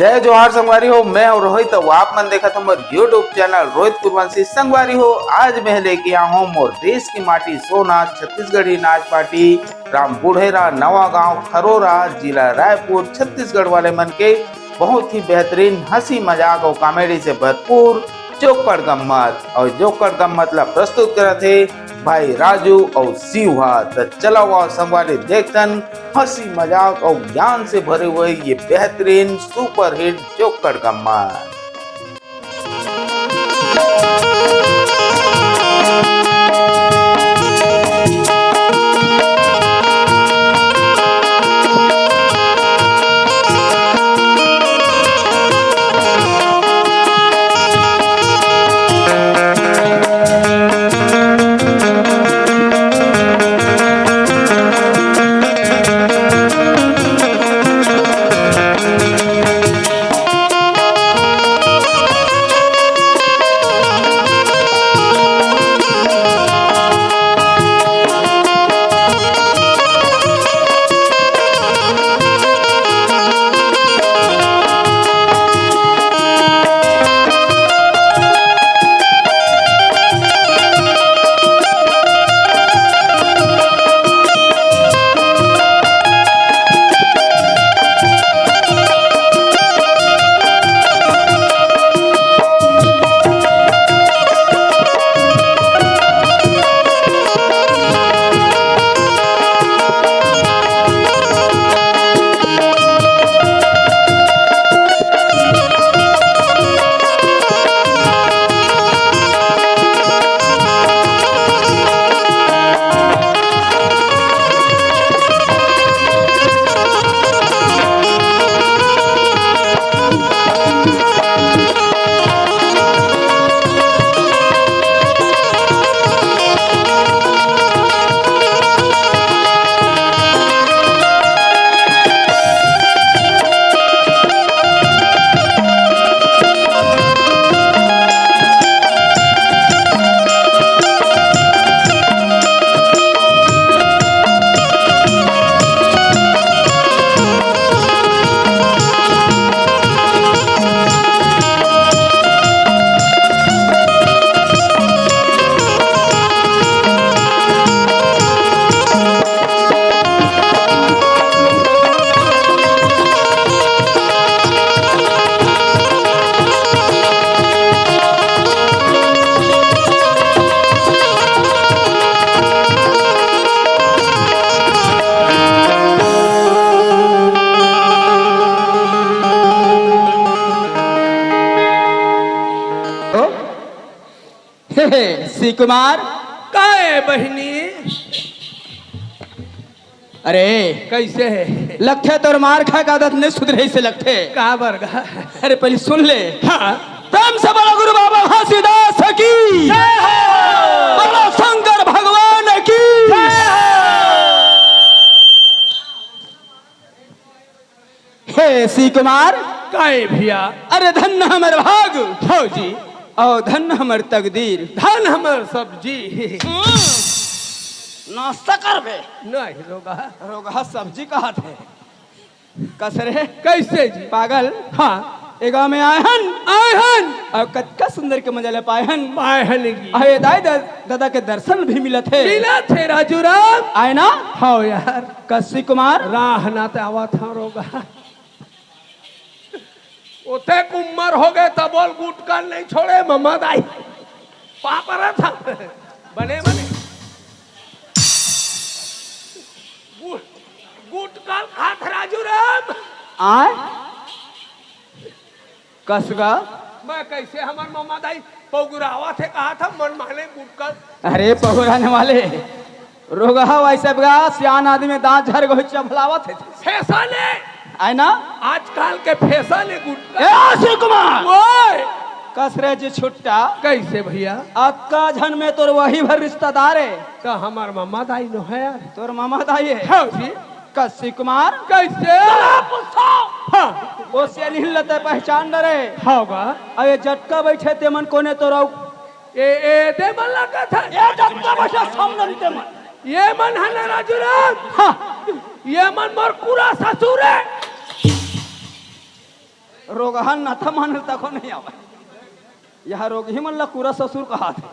जय जोहार संगवारी हो। मैं और रोहित वो आप मन देखा हमारे यूट्यूब चैनल रोहित कुरवंशी संगवारी हो। आज मैं लेके आया हूँ मोर देश की माटी सोनाच छत्तीसगढ़ी नाच पार्टी राम बुढ़ेरा नवा गांव खरोरा जिला रायपुर छत्तीसगढ़ वाले मन के बहुत ही बेहतरीन हंसी मजाक और कॉमेडी से भरपूर जोकड़ गम्मत और जोकड़ गम्मत ला प्रस्तुत करत है भाई राजू और शिवा। तो चलो आओ संगवारी देखतन हंसी मजाक और ज्ञान से भरे हुए ये बेहतरीन सुपर हिट जोकड़ गम्मत। सी कुमार काहे बहनी अरे कैसे है लगते तोर मार खा का आदत नहीं सुधरे से लगते का बरगा। अरे पहले सुन ले हाँ प्रेम से बड़ा गुरु बाबा घासीदास की बड़ा शंकर भगवान की हे सी कुमार काहे भैया अरे धन हमर भाग हो जी और धन हमर तकदीर धन हमर सब्जी नाश्ता कर बे नहीं रोगा रोगा सब्जी कहा थे कसरे कैसे जी पागल हाँ ए गाँव में आयहन आयहन और कतका सुंदर के मजा ले पायहन आयहन की अरे दाई दादा के दर्शन भी मिला थे राजू राम आए ना हाँ यार कसी कुमार राह नाते आवा था रोगा ओते उम्र हो गए तब बोल गुटकाल नहीं छोड़े मम्मा दाई पापा था बने बने गुटकाल खात राजू राम आए कसगा मैं कैसे हमार मम्मा दाई पौगुरावा थे कहा था मन माने गुटकाल अरे पहुराने वाले रोगहा वैसे बगा सियान आदमी दांत झर गो चबलावत है फैशन है आई ना आजकल के फैशन है ए गुटका अशोक कुमार ओए कसरे जी छुट्टा कैसे भैया अक्का झन में तोर वही भर रिश्तेदार है तो हमार मम्मा दाई नो है यार तोर मामा दाई है हाँ जी कसी कुमार कैसे हाँ वो से लते पहचान डरे होगा अरे जटका बैठे तेमन कोने तो रहो ए दे मन लगा था ये जटका बैठे सामने तेमन ये मन है ना राजूराम हाँ ये मन मोर पूरा ससुर है रोगहन न था मानल तक नहीं आवे यह रोग ही मन पूरा ससुर कहा थे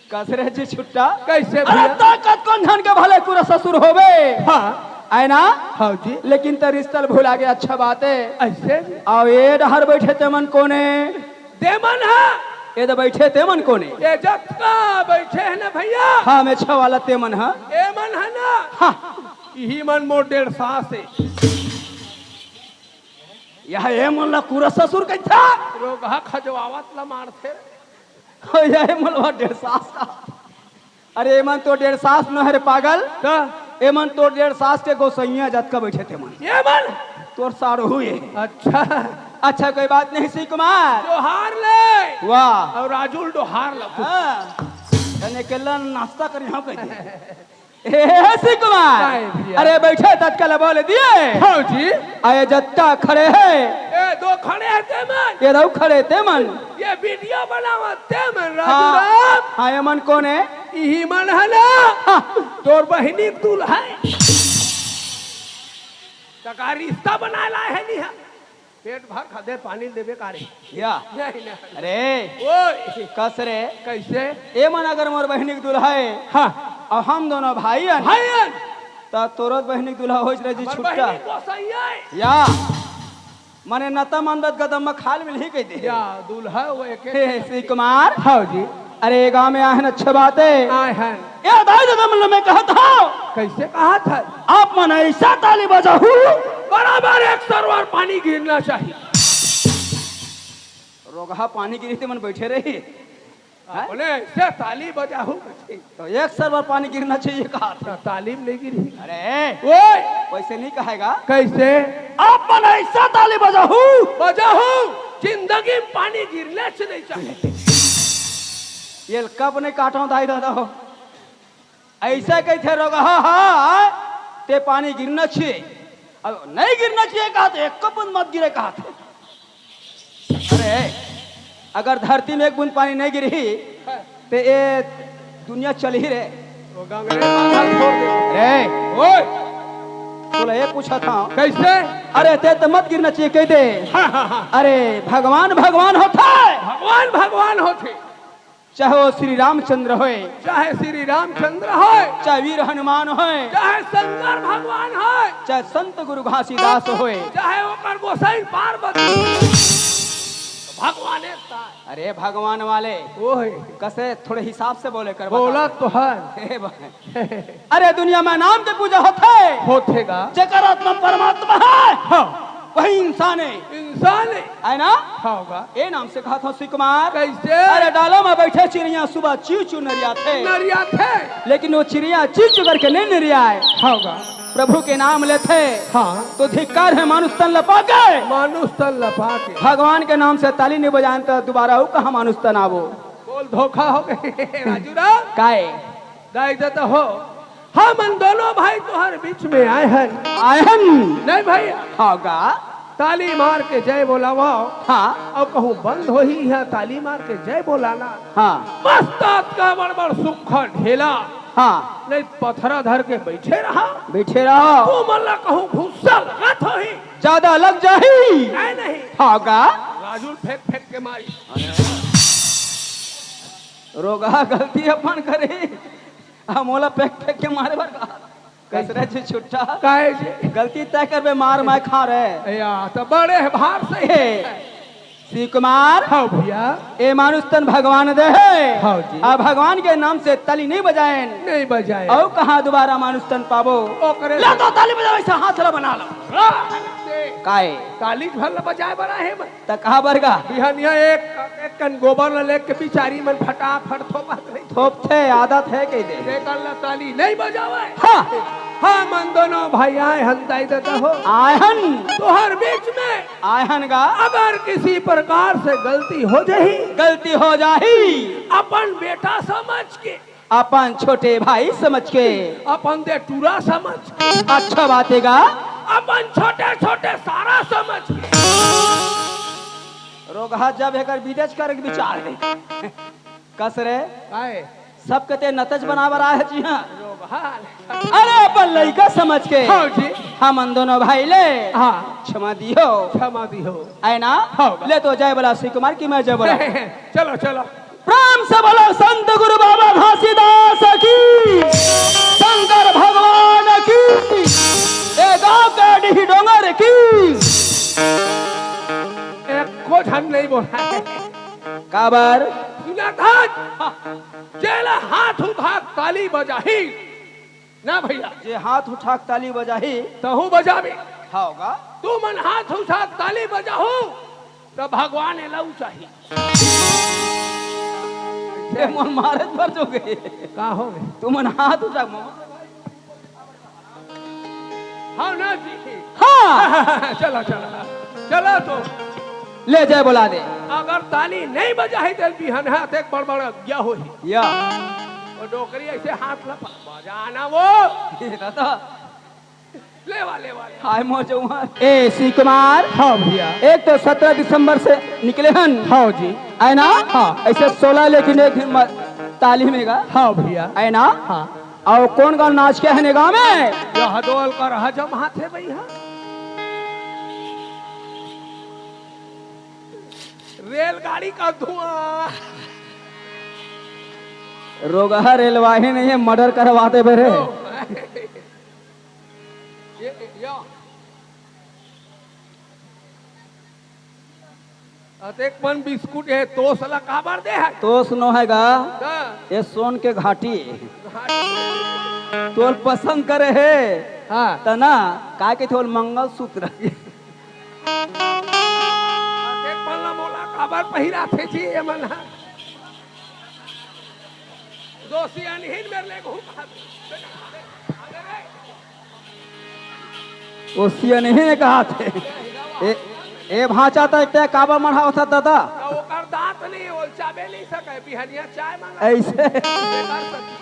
कसरे जी छुट्टा कैसे अरे भैया ताकत कौन धन के भले पूरा ससुर होवे हाँ है ना हाँ जी लेकिन तो रिश्ता भूला गया अच्छा बात है ऐसे आओ ये डहर बैठे तेमन कोने देमन है ये तो बैठे तेमन कोने ये जटका बैठे है ना भैया हाँ में छह वाला तेमन है ए मन है ना हाँ यही मन मोर 1.5 सास है यह ये मन पूरा ससुर कैसा रोगा खजवावत ला मारथे यह मलवा 1.5 सास का अरे मन तो 1.5 सास न है रे पागल का ए मन तो 1.5 सास के गोसैया जटका बैठे तेमन ये मन तोर सारो हुए अच्छा अच्छा कोई बात नहीं सी कुमार जोहार ले वाह और राजूल डोहार ला हाँ तने केला नाश्ता कर यहाँ कहते ए सी कुमार काय भैया? अरे बैठे तत्काल बोल दिए हाँ जी आए जट्टा खड़े है ए दो खड़े हैं तेमन ये रहो खड़े तेमन ये वीडियो बनावा तेमन हाँ राजूराम हाँ ये मन कौन है यही मन है ना तोर बहिनी दूल्हा है तका रिश्ता बना ला है नहीं पेट भर खादे पानी देवे कारे या नहीं नहीं अरे ओए कसरे कैसे ए मन अगर मोर बहनी के दूल्हा है हाँ और हम दोनों भाई हैं भाईन ता तोरत बहनी के दूल्हा होइस रहे जी मर छुट्टा बहिनी गोसाइया है या मने नता मंदत कदम में खाल मिल ही कहते या दूल्हा वो एक हे श्री कुमार हाँ जी अरे गांव में आहन अच्छे बात है आए हैं ये दाई दादा मतलब मैं कहता हूँ कैसे कहा था आप मन ऐसा ताली बजाऊ बराबर एक सरवर पानी गिरना चाहिए रोगहा पानी गिरी थी मन बैठे रही बोले ऐसे ताली बजाहू तो एक सरवर पानी गिरना चाहिए कहा था तालीम नहीं गिरी अरे ओए वैसे नहीं कहेगा कैसे आप मन ऐसा ताली बजाऊ बजाहू जिंदगी में पानी गिरने से नहीं चाहिए ये कब नहीं काटो दाई दादा हो ऐसा कहते रोगा हाँ ते पानी गिरना चाहिए अब नहीं गिरना चाहिए कहा थे एक बूंद मत गिरे कहा थे अरे अगर धरती में एक बूंद पानी नहीं गिरी तो ये दुनिया चल ही रहे वो गंगरे माथा छोड़ दे अरे ओए बोला ये पूछा था कैसे अरे ते तो मत गिरना चाहिए कहते हाँ हाँ हाँ अरे भगवान भगवान होता है भगवान भगवान होते चाहे वो श्री रामचंद्र होए चाहे श्री रामचंद्र हो चाहे वीर हनुमान होए चाहे शंकर भगवान हो चाहे संत गुरु घासीदास होए चाहे ओकर गोसाई पार्वती भगवान अरे भगवान वाले ओए कैसे थोड़े हिसाब से बोले कर बोला तो है हे भाई। अरे दुनिया में नाम के पूजा होता है होतेगा जेकर आत्मा परमात्मा है हाँ वही इंसान है इंसान है ना होगा ये नाम से कहा था श्री कुमार कैसे अरे डालो में बैठे चिड़िया सुबह चीव चू नरिया थे नरिया थे लेकिन वो चिड़िया चीव चू करके नहीं नरिया है होगा प्रभु के नाम लेते हाँ तो धिक्कार है मानुष तन लपा के मानुष तन लपा के भगवान के नाम से ताली नहीं बजाएं तो दोबारा हो कहा मानुष तन आवो बोल धोखा हो गए राजूराम काहे दाई तो हो हम इन दोनों भाई तुम्हारे बीच में आए हैं आयन नहीं भैया होगा ताली मार के जय बोलावा हाँ और कहूँ बंद हो ही है ताली मार के जय बोलाना हाँ मस्त का बड़ सुखा ढेला हाँ नहीं पथरा धर के बैठे रहा बैठे रहो तू मल्ला कहूँ भूसा लगा तो ही ज्यादा लग जाही नहीं होगा राजू फेंक फेंक के मारी रोगा गलती अपन करे मोला फेंक फेंक के मारे बर कसरे जी छुट्टा काहे जे गलती तय करबे मार मार खा रहे या तो बड़े भार से हे श्री कुमार हाँ भैया ए मानुष तन भगवान दे है हाँ जी। आ भगवान के नाम से ताली नहीं बजाए नहीं बजाए और कहाँ दोबारा मानुष तन पाबो ओकरे ला तो ताली बजाओ ऐसा हाथ ला बना लो काहे ताली भर बजाए बना है मैं त कहा बरगा बिहनिया एक कन गोबर ले के बिचारी मन फटाफट थोपत रही थोप थे आदत है कह दे देखल ला ताली नहीं बजावे हाँ हाँ मन दोनों भाई आए हंताई देता हो आयहन तुहर बीच में आयहन का अगर किसी प्रकार से गलती हो जाही गलती हो जाही अपन बेटा समझ के अपन छोटे भाई समझ के अपन दे टूरा समझ के अच्छा बातेगा अपन छोटे छोटे सारा समझ के रोगहा जब हेकर विदेश कर के विचार रे कस रे काहे सब कहते नतज बनावर आए जी हाँ रोगहाल अरे अपन लड़का समझ के हाँ जी हम दोनों भाई ले हाँ क्षमा दियो क्षमा दी हो है ना हाँ। ले तो जय बोला श्री कुमार की मैं जय बोला चलो चलो प्रेम से बोलो संत गुरु बाबा घासीदास की शंकर भगवान की ए गांव के डीही डोंगर की एक को झन नहीं बोला है काबर सुना था चला हाथ उठा ताली बजाही ना भैया जे हाथ उठा के ताली बजाही तहु बजाबी होगा तू मन हाथ उठा के ताली बजाहू तो भगवान एलाऊ चाहिए ते मन मारत भर जो गए का हो गए तू मन हाथ उठा हाँ ना जी हाँ चलो चलो चलो तो ले जय बोला दे अगर ताली नहीं बजाही तो बिहन हाथ एक बड़ बड़ गया हो या और डोकरी ऐसे हाथ लपा बजाना वो दादा ले वाले हाय मौजूमा ए श्री कुमार हाँ भैया एक तो 17 दिसंबर से निकले हन हाँ जी है ना हाँ। ऐसे 16 लेकिन एक तालीम में गा हाँ भैया है ना हाँ और कौन गाँव नाच के है गाँव में यह डोल कर हजम हाथ है भैया रेलगाड़ी का धुआं रोगहा रेलवाही नहीं है मर्डर करवाते बेरे अतेकपन बिस्कुट है तो सला काबर दे है तो सुनो है गा ये सोन के घाटी तोल पसंद करे है हाँ तना का के थोल मंगल सूत्र अतेकपन ला मोला काबर पहिरा थे जी ये मन दोषी अनहीन मेरे ले घूम वो सिया नहीं ने कहा थे ए भाचा तो एक काबा मढ़ा होता दादा ओकर दांत नहीं ओलचाबे नहीं सके बिहनिया चाय मांगा ऐसे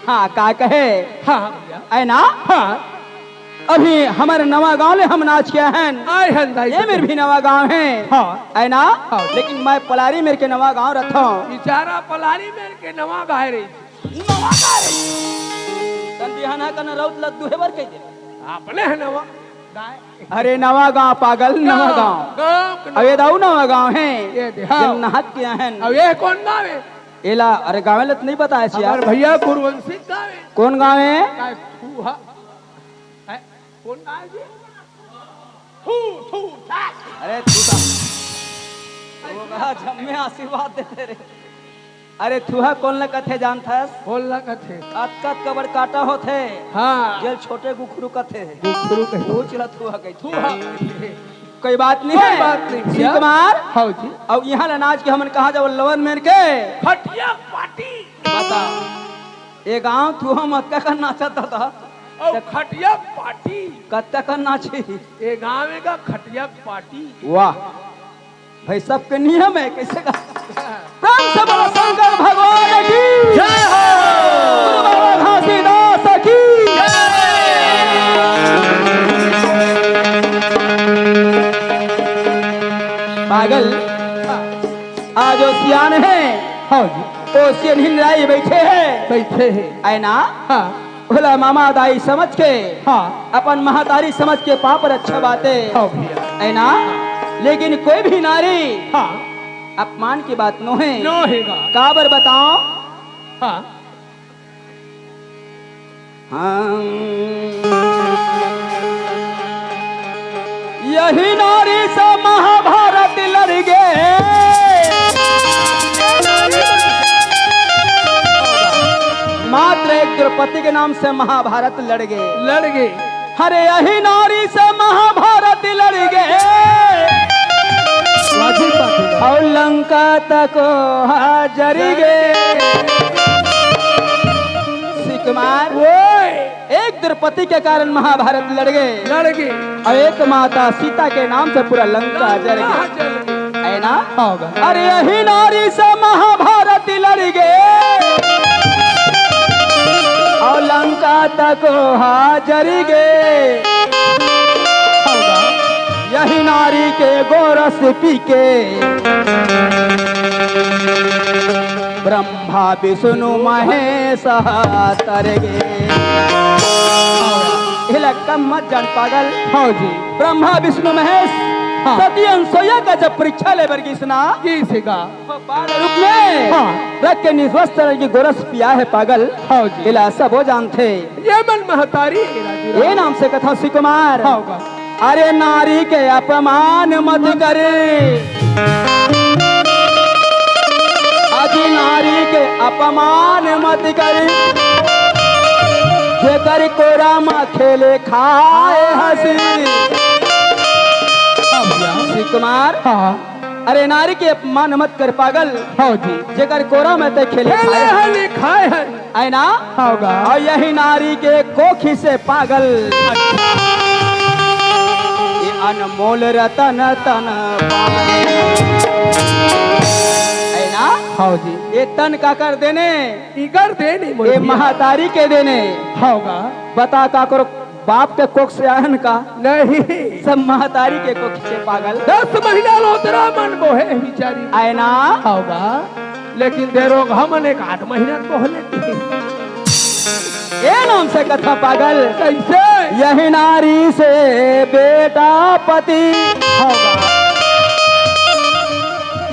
हाँ का कहे हाँ भैया है ना हाँ अभी हमारे नवा गांव ले हम नाच के हैं आए हंदाई ये मेरे भी नवा गांव है हाँ है ना हाँ। लेकिन मैं पलारी मेरे के नवा गांव रखा हूँ बेचारा पलारी मेरे के नवा गाय रही नवा गाय रही तन बिहाना कन रौत लद्दू है बर कह दे आपने है नवा गाय अरे नवा गांव पागल नवा गांव गांव अब ये दाऊ नवा गांव है ये दे, हाँ। जब नहात किया है अब ये कौन गाँव है एला अरे गाँव में नहीं बताया छी यार हमारे भैया गुरुवंशी गाँव है कौन गाँव है काय फूहा है कौन गाँव है जी थू थू था अरे तू वो कहा जब मैं आशीर्वाद देते रे अरे तुहा कौन ल कथे जानथस बोल लगा थे अतकत कबर काटा होथे हाँ जेल छोटे गुखरू कथे गुखरू कहे। वो चला तुहा कही थूहा कोई बात नहीं कोई है बात नहीं श्री भैया। कुमार हाँ जी अब यहाँ अनाज के हमन कहा जाओ लवन मेर के खटिया पार्टी बता ये गांव तुहा मत का नाचत था और खटिया पार्टी कत्ता का नाची ये गाँव में का खटिया पार्टी वाह भाई सबके नियम है कैसे का प्रेम से बोलो शंकर भगवान की जय हो गुरु बाबा घासीदास की पागल आज वो सियान है हाँ जी तो सियन हिंदराई बैठे हैं बैठे हैं है ना हाँ भोला मामा दाई समझ के हाँ अपन महातारी समझ के पाप अच्छा बातें हाँ भैया है ना लेकिन कोई भी नारी हाँ अपमान की बात नो है नो हैगा काबर बताओ हाँ यही नारी से महाभारत लड़ गए मात्र एक द्रौपदी के नाम से महाभारत लड़ गए अरे यही नारी से महाभारत लड़ गए और लंका तक हाजर गए कुमार ओए एक द्रौपदी के कारण महाभारत लड़ गए लड़के और एक माता सीता के नाम से पूरा लंका जल गया है ना। होगा अरे यही नारी से महाभारत लड़ गए और लंका तक हाजर गए। यही नारी के गोरस पी के ब्रह्मा विष्णु महेश तर गे। कम मत जान पागल। हाँ जी ब्रह्मा विष्णु महेश हाँ। सती अंसोया का जब परीक्षा ले बरगी सुना किसका रूप में हाँ। रख के निस्वस्त तरह की गोरस पिया है पागल। हाँ जी इला सब वो जानते ये मन महतारी ये नाम से कथा श्री कुमार। होगा अरे नारी के अपमान मत करे अजी नारी के अपमान मत करे जेकर कोरा माँ खेले खाए हंसी। श्री कुमार हाँ अरे नारी के अपमान मत कर पागल। हाँ जी जेकर कोरा में ते खेले खेले खाए हले खाए हैं है ना। होगा और यही नारी के कोखी से पागल ये अनमोल रतन तन पाए है ना। हाँ जी ये तन का कर देने इगर दे नहीं ये मुझे महातारी के देने होगा बता का करो बाप के कोख से आयन का नहीं सब महातारी के कोख से पागल 10 महीना लोतरा मन बोहे बिचारी है ना। होगा लेकिन देरो हमने 8 महीना को लेती ये नाम से कथा पागल। कैसे यही नारी से बेटा पति होगा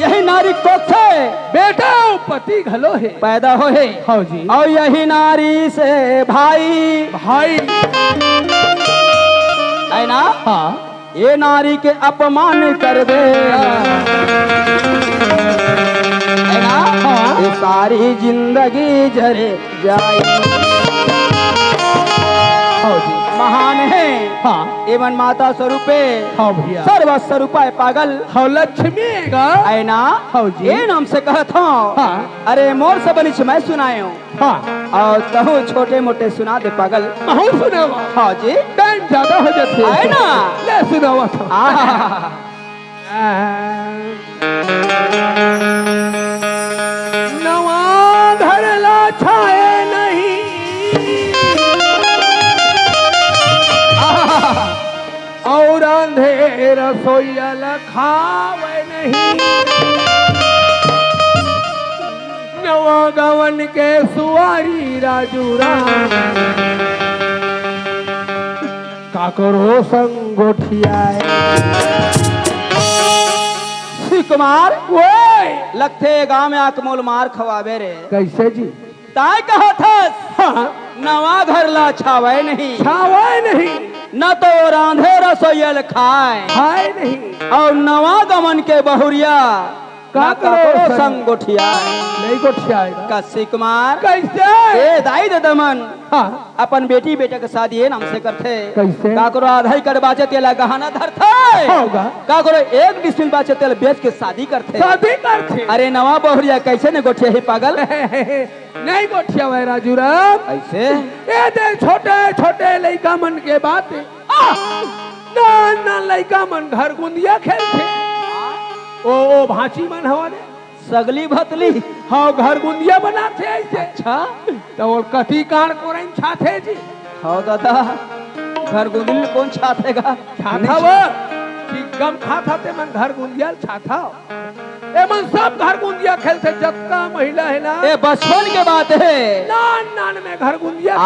यही नारी कोख से बेटा और पति घलो है पैदा हो है हाँ जी और यही नारी से भाई भाई है ना। हाँ ये नारी के अपमान कर दे है ना। हाँ। ये सारी जिंदगी जरे जाए। हाँ जी महान है हाँ एवं माता स्वरूपे हाँ भैया सर्व स्वरूप है पागल हाँ लक्ष्मी का है ना। हाँ जी ये नाम से कहता हूँ हाँ अरे मोर सब बनिश मैं सुनाए हूँ हाँ और कहूँ छोटे मोटे सुना दे पागल। हाँ सुनावा हाँ जी टाइम ज्यादा हो जाते है ना। ले सुनावा तो नवा घर ला छाए नहीं और अंधेर सोया खावे नहीं नवा गवन के सुवारी राजू राम काकरो संगोठियाए श्री कुमार वो लगते गांव में आकमोल मार खवावे रे कैसे जी ताय कहा था हाँ नवा घर ला छावे नहीं छावे नहीं न तो रांधे रसोयल खाए खाए नहीं और नवा गमन के बहुरिया का करो करो संग गोठिया नहीं गोठियाएगा कसी कुमार कैसे ए दाई दमन हाँ अपन बेटी बेटे के शादी ये नाम से करते कैसे? का करो आधाई कर बाचे तेला गहना धरते होगा का करो एक डिस्मिल बाचे तेल बेच के शादी करते शादी करते अरे नवा बहुरिया कैसे ने गोठिया ही पागल नहीं गोठिया भाई राजू राम ऐसे ये दे छोटे छोटे लड़का मन के बात ना ना लड़का मन घर गुंदिया खेलते ओ भांची मन हवा दे सगली भतली हाँ घर गुंदिया बनाते ऐसे अच्छा तो वो कथी कार को रही छाते जी हाँ दादा घर गुंदिल कौन छातेगा छाता वो कि गम खाता ते मन घर गुंदिया छाता ए मन सब घर गुंदिया खेलते जत्ता महिला है ना ए बचपन के बात है नान नान में घर गुंदिया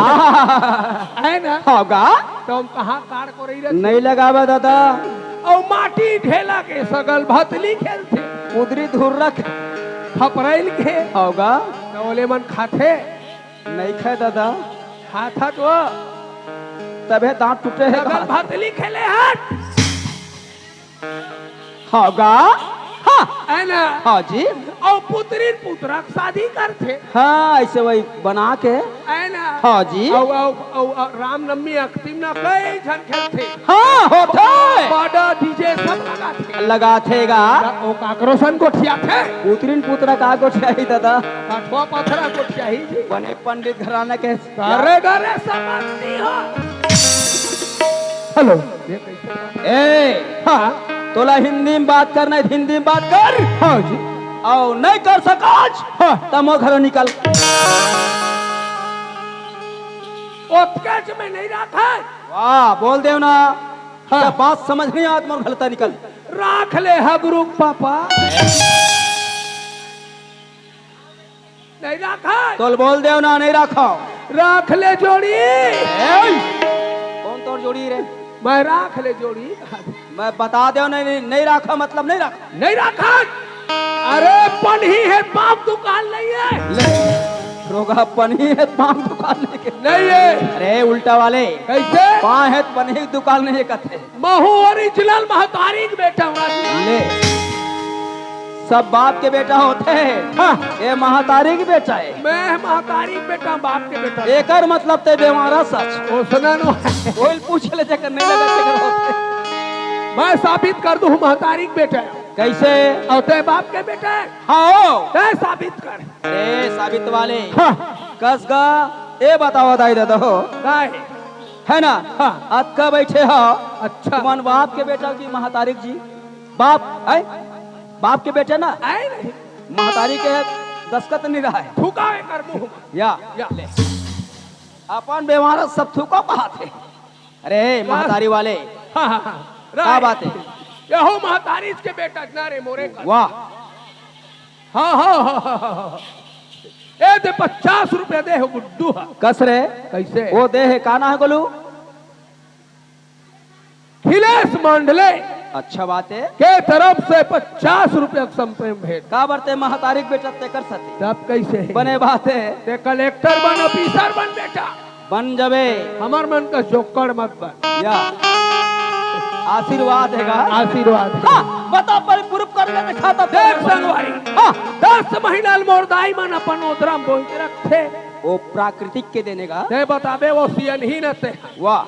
है ना होगा तो हम कहाँ कार को रही रहते नहीं लगावा दादा और माटी ढेला के सगल भतली खेलते उधरी धूर रख फपरैल के होगा ओले मन खाते नहीं खाए दादा खाता तो तबे दांत टूटे है सगल भतली खेले हट होगा है ना। हाँ जी। और पुत्री पुत्र शादी करते हाँ ऐसे वही बना के। है ना। हाँ जी। और रामनवमी अख्तिम ना कई जन खेलते। हाँ होते बड़ा डीजे सब लगाते लगाथेगा। ओ काकरोशन को ठिया थे पुत्रीन पुत्र का गोठिया ही दादा काठवा पत्थरा को ठिया ही जी बने पंडित घराना के। घरे घरे समझती हो। हेलो ये कैसे ए हाँ तोला हिंदी में बात करना है हिंदी में बात कर। हाँ जी और नहीं कर सकाज तमो घरों निकल। ओतकेच में नहीं रखा वाह बोल देव ना। हाँ। जब बात समझ नहीं आत मोर घलता निकल। राख ले है गुरु पापा नहीं रखा तोल बोल देव ना नहीं रखो। राख ले जोड़ी कौन तोर जोड़ी रे। मैं राख ले जोड़ी मैं बता दे नहीं रखा मतलब नहीं रखा। नहीं रखा। अरे पन्ही है पाप दुकान नहीं है रोगा पनी है पान दुकान नहीं के। नहीं है। अरे उल्टा वाले कैसे पान है पनी की दुकान नहीं कथे। महू ओरिजिनल महतारी के बेटा हुआ ले सब बाप के बेटा होते हैं। हाँ। ये महतारी की बेटा है। मैं महतारी के बेटा बाप के बेटा एकर मतलब ते बेमारा सच। ओ सुना नो कोई पूछ ले जकर नहीं लगा तेकर होते। मैं साबित कर दूं महतारी के बेटा है कैसे। और ते बाप के बेटा है हाँ ते साबित कर। अरे साबित वाले हाँ कस गा ए बताओ दाई दादा हो गाय है ना। हाँ। अक्का बैठे हो। अच्छा तुमन बाप के बेटा की महतारिक जी बाप है बाप के बेटे ना आए नहीं महतारी के दस्खत नहीं रहा है। थूका कर मुंह या ले अपन बेमारा सब थूको कहा थे। अरे महतारी वाले हाँ हाँ हाँ क्या बात है। यहो महतारी के बेटा ना रे मोरे का वाह हाँ हाँ हाँ हाँ हाँ ए दे 50 रुपया दे हो गुड्डू कस रे कैसे वो दे है काना है गोलू। खिलेश मंडले अच्छा बात है के तरफ से 50 रुपया संप्रेम भेंट का बरते महतारी के बेटा ते कर सके। तब कैसे है? बने बात है ते कलेक्टर बन ऑफिसर बन बेटा बन जबे हमार मन का जोकर मत बन या आशीर्वाद हैगा। आशीर्वाद है। हाँ, बता पर प्रूफ कर ले खाता देख संगवारी हाँ 10 महीना मोरदाई मन अपन ओतरा बोल के रखे वो प्राकृतिक के देने का। ते बताबे वो सियन ही न ते वाह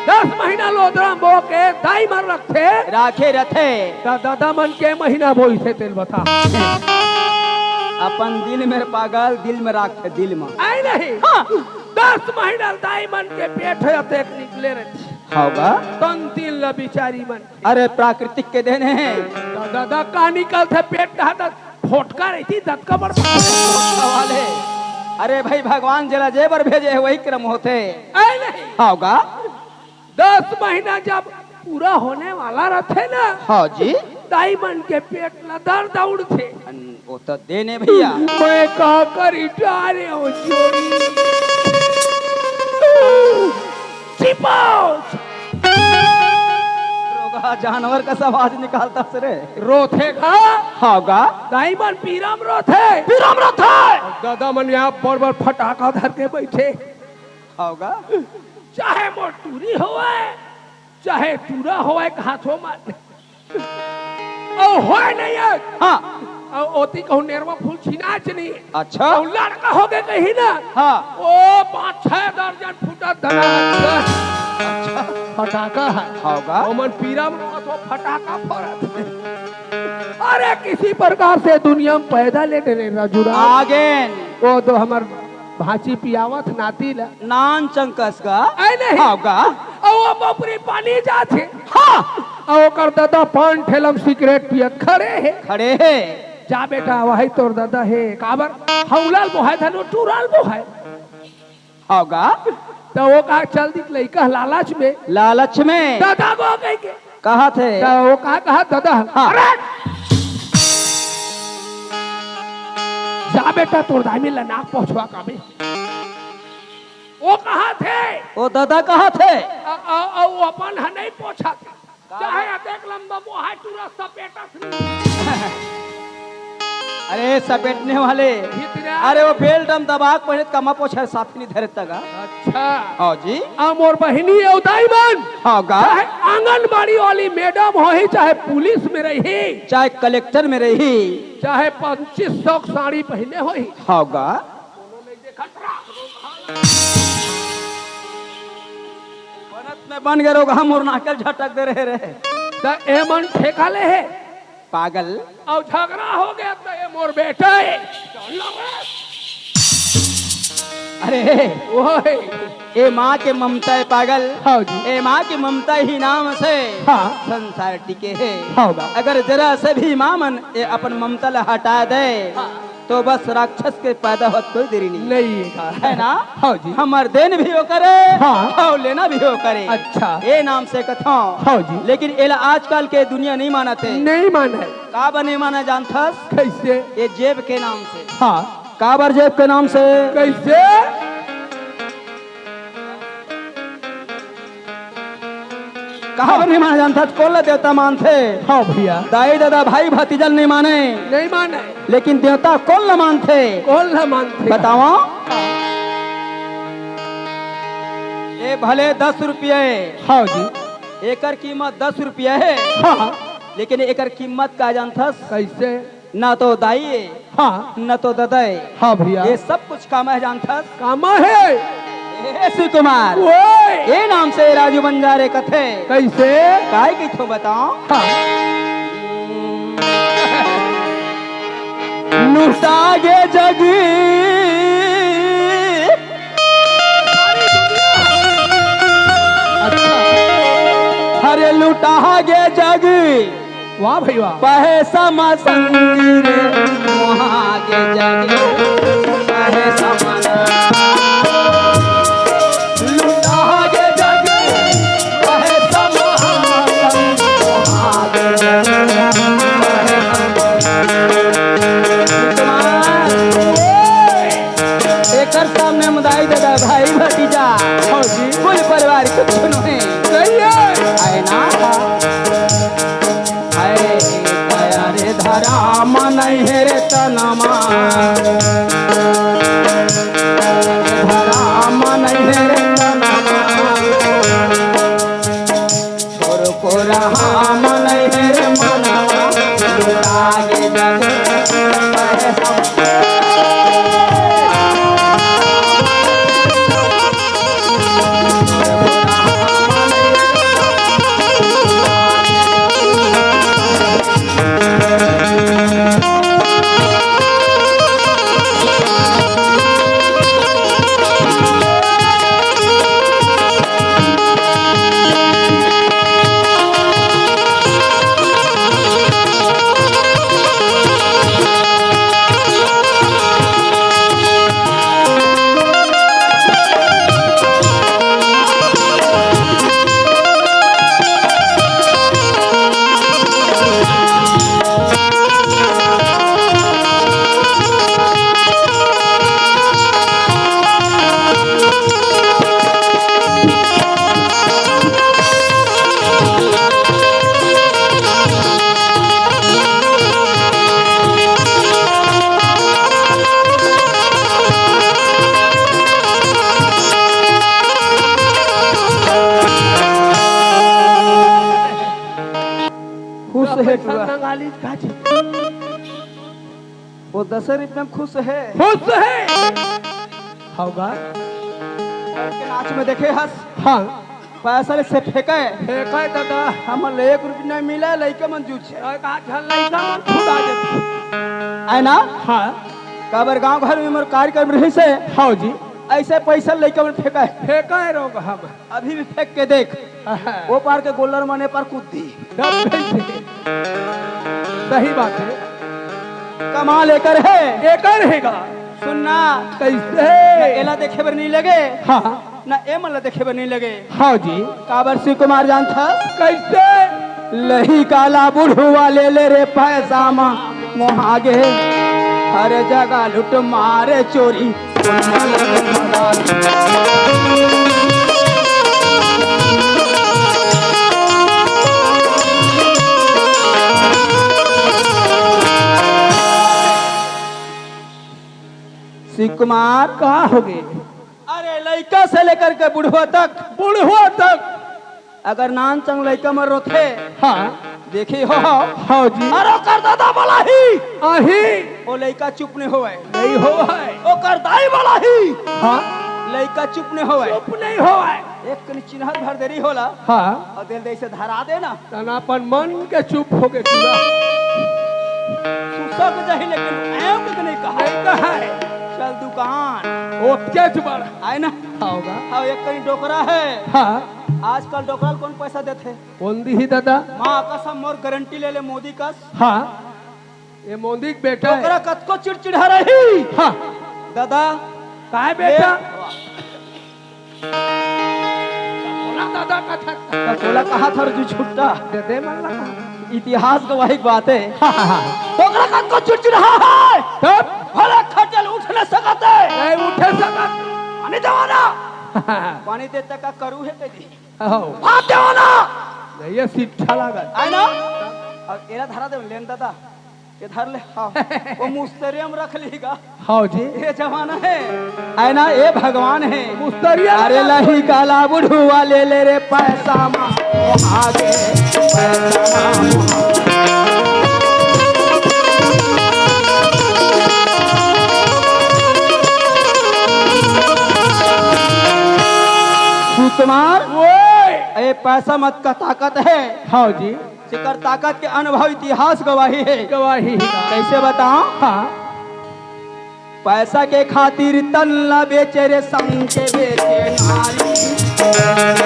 10 महीना लोदरा बो के दाई मर रखे राखे रथे दादा मन के महीना बोई थे तेल बता अपन दिल में पागल दिल में राखे दिल में आई नहीं हाँ 10 महीना दाई मन के पेट है अतेक निकले रहे होगा तन तिल ल बिचारी मन अरे प्राकृतिक के देने हैं। दादा का निकल थे पेट का फोटका रही थी दत का बड़ वाले अरे भाई भगवान जरा जेबर भेजे है वही क्रम होते आई नहीं होगा 10 महीना जब पूरा होने वाला रहते ना हाँ जी दाई मन के पेट ल दर्द उड़ थे वो तो देने भैया मैं का करी डारे हो जोड़ी छिपाओ रोगा जानवर का सब आवाज निकालता सरे रोथेगा होगा दाई मन पीराम रोथे दादा मन यहाँ बड़ बड़ फटाका धर के बैठे होगा चाहे मोटूरी होए चाहे टूरा होए हाथों में ओ होए नहीं है हाँ और ओती कहूँ नेरवा फूल छिनाच नहीं अच्छा और लड़का हो गए कहीं ना हाँ ओ 5-6 दर्जन फूटा धना फटाका है होगा ओमन पीरा में तो फटाका फोड़त अरे किसी प्रकार से दुनिया में पैदा ले डरे रजुरा आगे वो तो हमार भांची पियावत नाती ला नान चंकस का आई नहीं होगा और वो बपरी पानी जाते हाँ और कर दादा पान ठेलम सिगरेट पियत खड़े है खड़े है जा बेटा वही तोर दादा है काबर हौलाल बोहाय था नो टूराल बोहाय होगा तो वो कहा चल दिख लइका लालच में लालच में दादा को कह के कहा थे तो वो कहा दादा हाँ। अरे जा बेटा तोर दाई में लनाक पहुंचवा काबे वो कहा थे वो दादा कहा थे वो अपन है नहीं पहुंचा थे चाहे अतेक लंबा मोहाय टूरा सपेटा अरे सपेटने वाले, इतना अरे वो बेल्ट हम दबाक पहले कमा पोछे साथ नहीं धरे तगा। अच्छा हाँ जी, मोर बहिनी उदाई मन हाँ गा, चाहे आंगनबाड़ी वाली मैडम हो ही, चाहे पुलिस में रही, चाहे कलेक्टर में रही, चाहे 2500 साड़ी पहने हो ही, हाँ गा, बनत में बन गए रोग हम और नाकल झटक दे रहे तो एमन ठेका ले है पागल। और झगड़ा हो गया तो ये मोर बेटा है। अरे ओए ए माँ के ममता है पागल। हाँ जी, ए माँ की ममता ही नाम से हाँ संसार टिके है। होगा अगर जरा से भी माँ मन ए अपन ममता ला हटा दे तो बस राक्षस के पैदा होत कोई देरी नहीं नहीं है ना। हाँ जी, हमार देन भी हो करे हाँ। और लेना भी हो करे। अच्छा ए नाम से कथो हाँ जी, लेकिन एला आजकल के दुनिया नहीं मानते। नहीं माने का बने माना जानथस? कैसे? ये जेब के नाम से। हाँ काबर जेब के नाम से? कैसे? कहा नहीं माना जानता? कोल्ला देवता मानते। हाँ भैया, दाई दादा भाई भतीजल नहीं माने, नहीं माने, लेकिन देवता कोल्ला मानते। कौन ना मानते? बताओ। ये भले 10 रुपये, हाँ जी, एकर कीमत 10 रुपये है, हाँ लेकिन एकर कीमत का जानता? कैसे? ना तो दाई हाँ न तो ददाई, हाँ भैया, ये सब कुछ काम है जानता? कामा है। शिव कुमार ओए ये नाम से राजू बंजारे कथे कैसे? काय की थो बताओ। हाँ लुटागे जग हरे लुटागे जग वाह भाई वाह, पैसा मा संगी रे वहागे जग पैसा मा लुटागे जग पैसा मा वहागे जग एकर सामने मुदाई दादा भाई भतीजा हाँ जी, कुल परिवार कुछ नहीं सही है। आए ना आए दया रे धरा मन है रे तनमा धरा मन है रे तनमा छोर को रहा मन है रे मना आगे जग नंगाली काजी वो 10 रुपये में खुश है। खुश है होगा। के नाच में देखे हस हाँ पैसा से फेंके फेंका है दादा, हमर 1 रुपया नहीं मिला लइका मन जूझ है और कहा झल नहीं का मन खुदा देती। है ना। हाँ काबर गांव घर में मोर कार्यक्रम रही से हाँ जी, ऐसे पैसा लइका मन फेंका है। फेंका है रोग हम अभी भी फेंक के देख वो पार के गोलर माने पर कूद दी। सही बात है, कमा लेकर है एक रहेगा। सुनना कैसे? एला देखे बर नहीं लगे हाँ ना ए मला देखे बर नहीं लगे। हाँ जी, काबर शिव कुमार जान था कैसे? लही काला बुढ़वा ले ले रे पैसा मा मोहागे हर जगह लुट मारे चोरी शिव कुमार का हो गए? अरे लड़का से लेकर के बुढ़वा तक बुढ़वा तक अगर नान चंग लड़का में रोथे हाँ देखी हो हाँ जी अरे कर दादा वाला ही आही ओ लड़का चुप नहीं होवे नहीं हो है ओ कर दाई वाला ही हाँ लड़का चुप नहीं होवे चुप नहीं हो है एक कनी चिन्हत भर देरी होला हाँ और दिल दे से धरा देना तनापन मन के चुप हो गए पूरा सुसक जही लेकिन एम के नहीं कहा नहीं कहा है चल दुकान ओके जुबाड़ आए ना होगा हाँ एक कहीं डोकरा है हाँ आजकल डोकरा कौन पैसा देते कौन दी ही दादा माँ कसम मोर गारंटी ले ले मोदी कस हाँ ये मोदी के बेटा है डोकरा कत को चिड़चिड़ा रही हाँ दादा का है बेटा ये- बोला दादा का था बोला कहा था जो छुट्टा दे दे मन लगा इतिहास गवाही बात है हाँ हाँ हाँ डोकरा कत को चिड़चिड़ा है तब भले खटल उठ न सकते नहीं उठे सका पानी देवाना पानी देते का करू है कदी हो भात देवाना नहीं ये शिक्षा लागत आए ना अब एरा धरा दे लेन दादा ये धर ले हाँ वो मुस्तरियम रख लीगा हाँ जी ये जमाना है आए ना ये भगवान है मुस्तरिया अरे लही काला बुढ़वा ले ले रे पैसा माँ आगे पैसा माँ कुमार ये पैसा मत का ताकत है हाँ जी सिकर ताकत के अनुभव इतिहास गवाही है गवाही कैसे बताओ हाँ पैसा के खातिर तन ला बेचे रे संग के बेचे नारी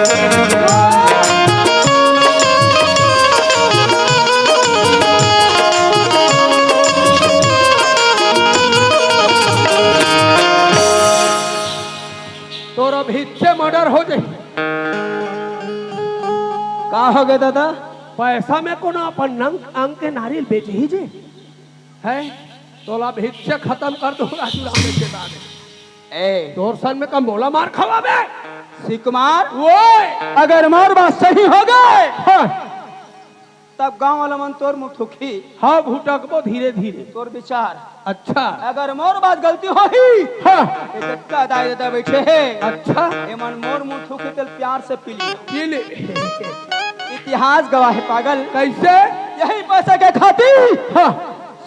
तोरा भिक्षे मर्डर हो जाए का हो गए दादा पैसा में कोनो अपन नंग अंग के नारियल बेच ही जे है तोला भिक्षे खत्म कर दो राजू राम के बाद ए तोर सन में कम बोला मार खवाबे श्री कुमार वो अगर मोर बात सही हो गए हाँ तब गांव वाला मन तोर मुख थुकी हाँ भूटकबो धीरे धीरे तोर विचार अच्छा अगर मोर बात गलती होही हाँ ये का दाई दादा बैठे है अच्छा ए मन मोर मुंह थूके तेल प्यार से पी ली ये ले इतिहास गवाह है पागल कैसे यही पैसा के खातिर हाँ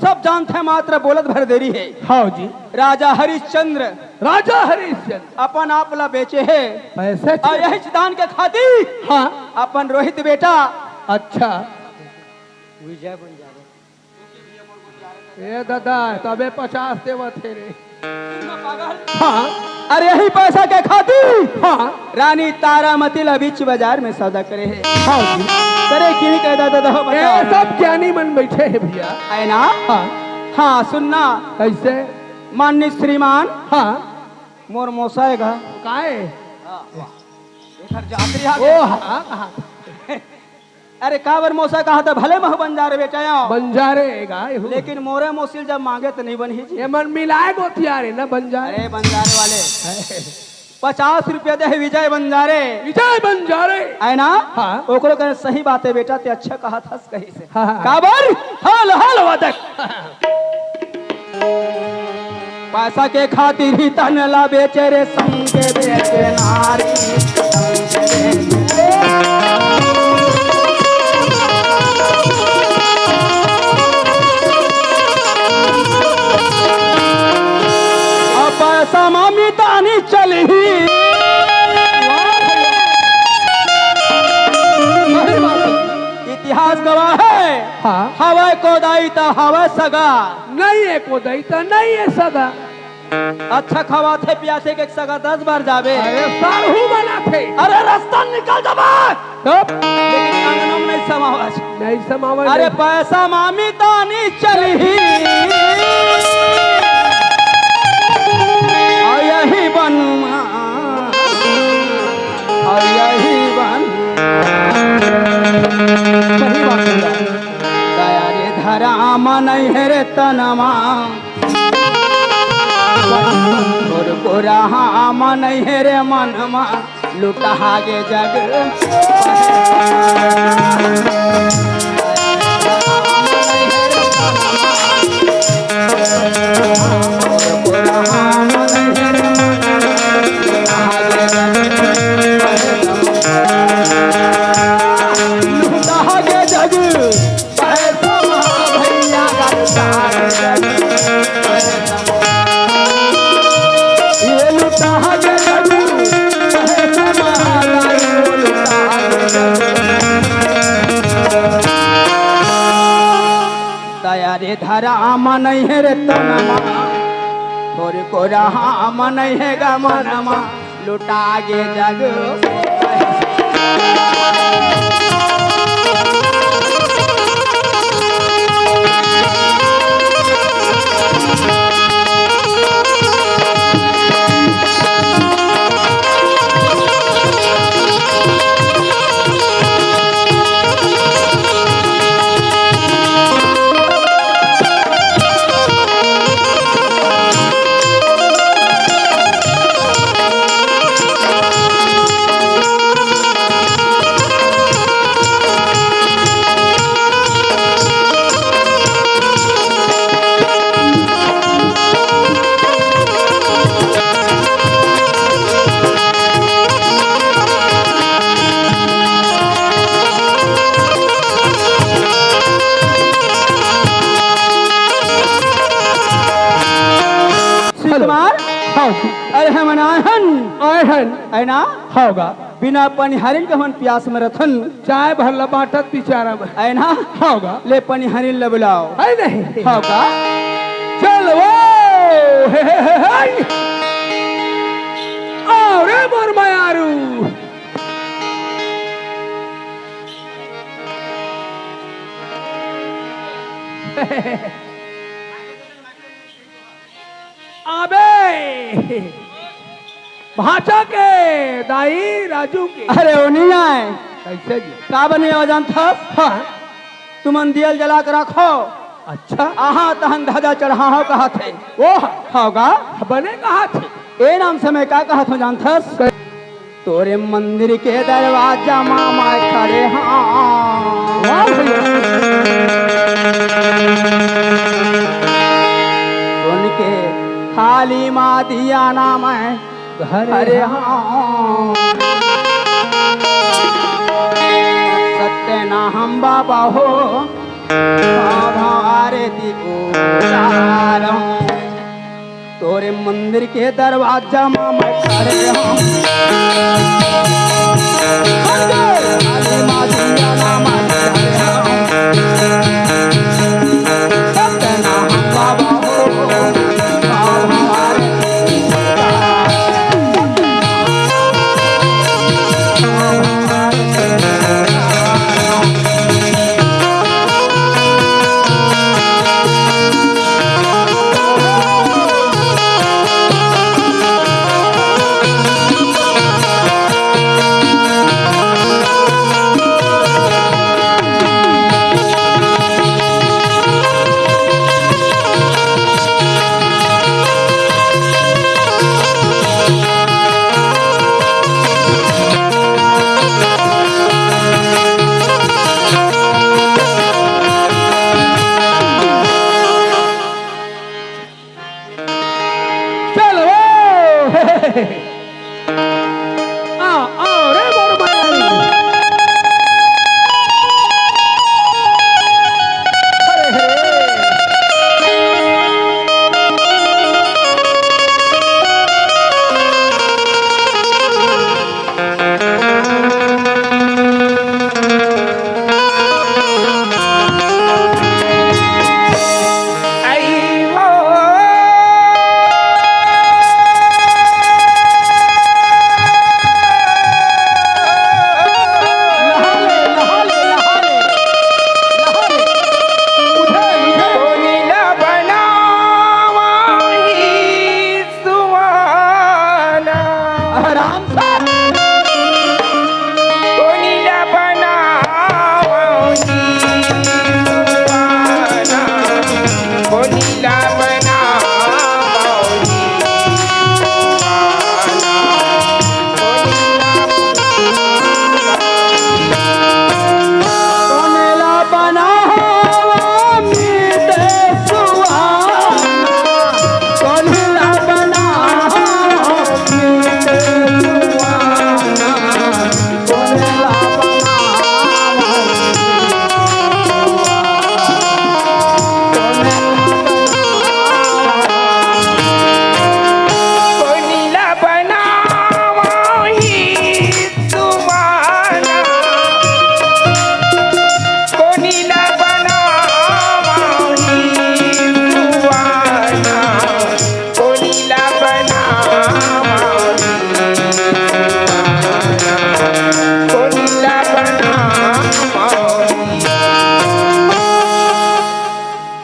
सब जानते हैं मात्र बोलत भर देरी है हाँ जी राजा हरिश्चंद्र राजा हरिश्चंद्र अपन आपला बेचे है पैसे और यही दान के खातिर हाँ अपन रोहित बेटा अच्छा विजय बन जावे ए दादा तबे 50 देव थे रे पागल हाँ अरे यही पैसा के खातिर हाँ रानी तारामती बीच बाजार में सौदा करे है हाँ जी करे कि नहीं कह दादा ये बताओ सब ज्ञानी मन बैठे हैं भैया है ना हाँ हाँ सुनना कैसे माननीय श्रीमान हाँ मोर मोसाएगा काहे जात्री आ ओ गए। हाँ हाँ अरे कावर मोसा कहा था भले मह बंजारे बेचाया बंजारे गाय हो लेकिन मोरे मोसिल जब मांगे तो नहीं बनी जी ये मन मिलाए गोतियारे ना बंजारे अरे बंजारे वाले 50 रुपया दे विजय बंजारे विजय बंजारे है ना हाँ। ओकरो कहे सही बात है बेटा ते अच्छा कहा था कहीं से हाँ, हाँ। काबर हाल हाल वादक पैसा के खातिर ही तनला बेचे रे संग के बेचे नारी संग के बेचे। अब पैसा मामी तानी चली इतिहास गवाह है हाँ हवा कोदाई तो हवा सगा नहीं है को दैता नहीं है सदा अच्छा खवा थे प्यासे के सगा 10 बार जावे अरे सालहू बना थे अरे रास्ता निकल जावा तब लेकिन अंगनम नहीं समावाज नहीं समावे अरे पैसा मामी तानी चली और यही बन और यही बन सही बात है दया रे धरा मन है रे तनमा गोरा मन है रे मनमा लुटा गे जग गोरा मन अरे धरा मन है रे तनमा थोड़े को रहा मन है गा मनमा लुटा गे जग अरे हम आयहन है ना होगा बिना पनिहारिन के हम प्यास में रथन चाय भरला बाटत बिचारा में है ना होगा ले पनिहारिन ले बुलाओ है नहीं होगा चल वो अरे मोर मायारू अबे भाषा के दाई राजू के अरे वो नहीं आए कैसे जी का बने अजान था हाँ तुमन दियल जला के रखो अच्छा आहा तहन ध्वजा चढ़ा हो कहा थे वो होगा बने कहा थे ए नाम से मैं क्या कहा था जानथस तोरे मंदिर के दरवाजा मामा खड़े हाँ उनके खाली माँ दिया नाम है अरे हाँ सत्य ना हम बाबा हो भारती तोरे मंदिर के दरवाजा में मैं खड़े हूँ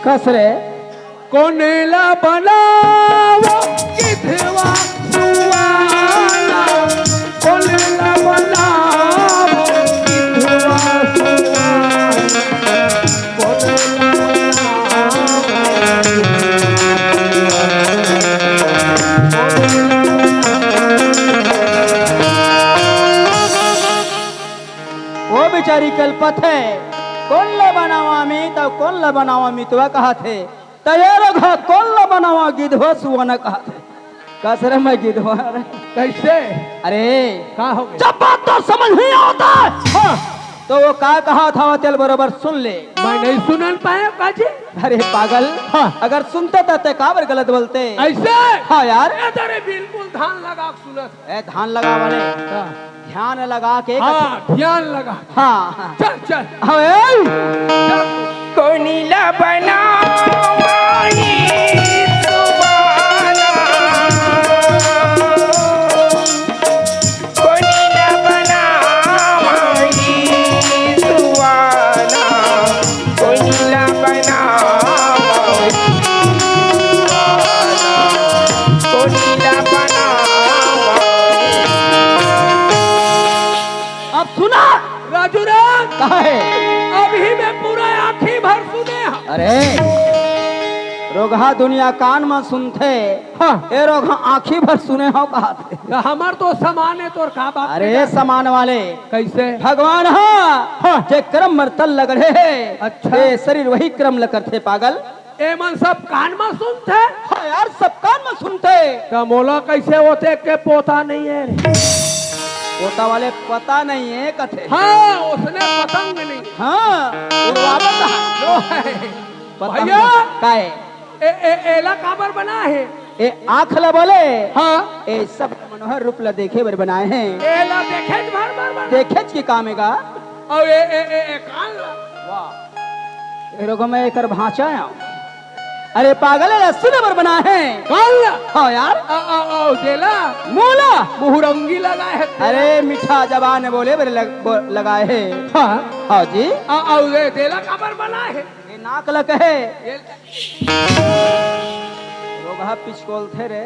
कसरे कोनेला बनावो किधवा सुवाना कोनेला बनावो किधवा सुवाना कोनेला वो बेचारी कल्पत है कौन ला बनावा मी तो कौन ला बनावा मी तो कहा थे तैयार घा कौन ला बनावा गिधवा सुवना कहा थे कसरे मैं गिधवा अरे कैसे अरे का हो गया जब बात तो समझ नहीं आता हाँ, तो वो का कहा था वो तेल बरोबर सुन ले मैं नहीं सुनन पाया काजी अरे पागल हाँ, अगर सुनते तो काबर गलत बोलते ऐसे हाँ यार तेरे बिल्कुल धान लगा सुनत ए धान लगा वाले ध्यान लगा के हाँ ध्यान लगा हाँ हाँ चल चल हाँ कोनीला बनावाई सुवाना कोनीला बनावाई सुवाना कोनीला बनावाई सुवाना कोनीला बनावाई अब सुना राजू राज कहा है अभी मैं पूरा आँखी भर सुने हैं। अरे रोगहा दुनिया कान में सुनते हाँ ए रोगहा आंखी भर सुने हो कहा थे तो हमार तो समान है तोर का बात अरे समान वाले कैसे भगवान हाँ जे क्रम मरतल लग रहे है अच्छा। ये शरीर वही क्रम लग करते पागल ए मन सब कान में सुनते हाँ यार सब कान में सुनते तो मोला कैसे होते के पोता नहीं है रे? पोता वाले पता नहीं है कथे हाँ उसने पतंग नहीं हाँ उड़वावत है। लो है पतंग भैया का है एला काबर बना है ए आँख ला बोले हाँ ए सब मनोहर रूप ला देखे बर बनाए हैं एला देखे भर भर भर देखे की कामेगा और ए कान ला वाह ए रोगो में एकर भांचा है अरे पागल है सुने बर बनाए हैं कान ला हाँ यार देला मूला मुहरंगी लगा है अरे मीठा जबान बोले बर लगाए है हाँ हाँ जी और ये देला काबर बना है ये नाक लग है ये रोगहा पिचकोल थे रे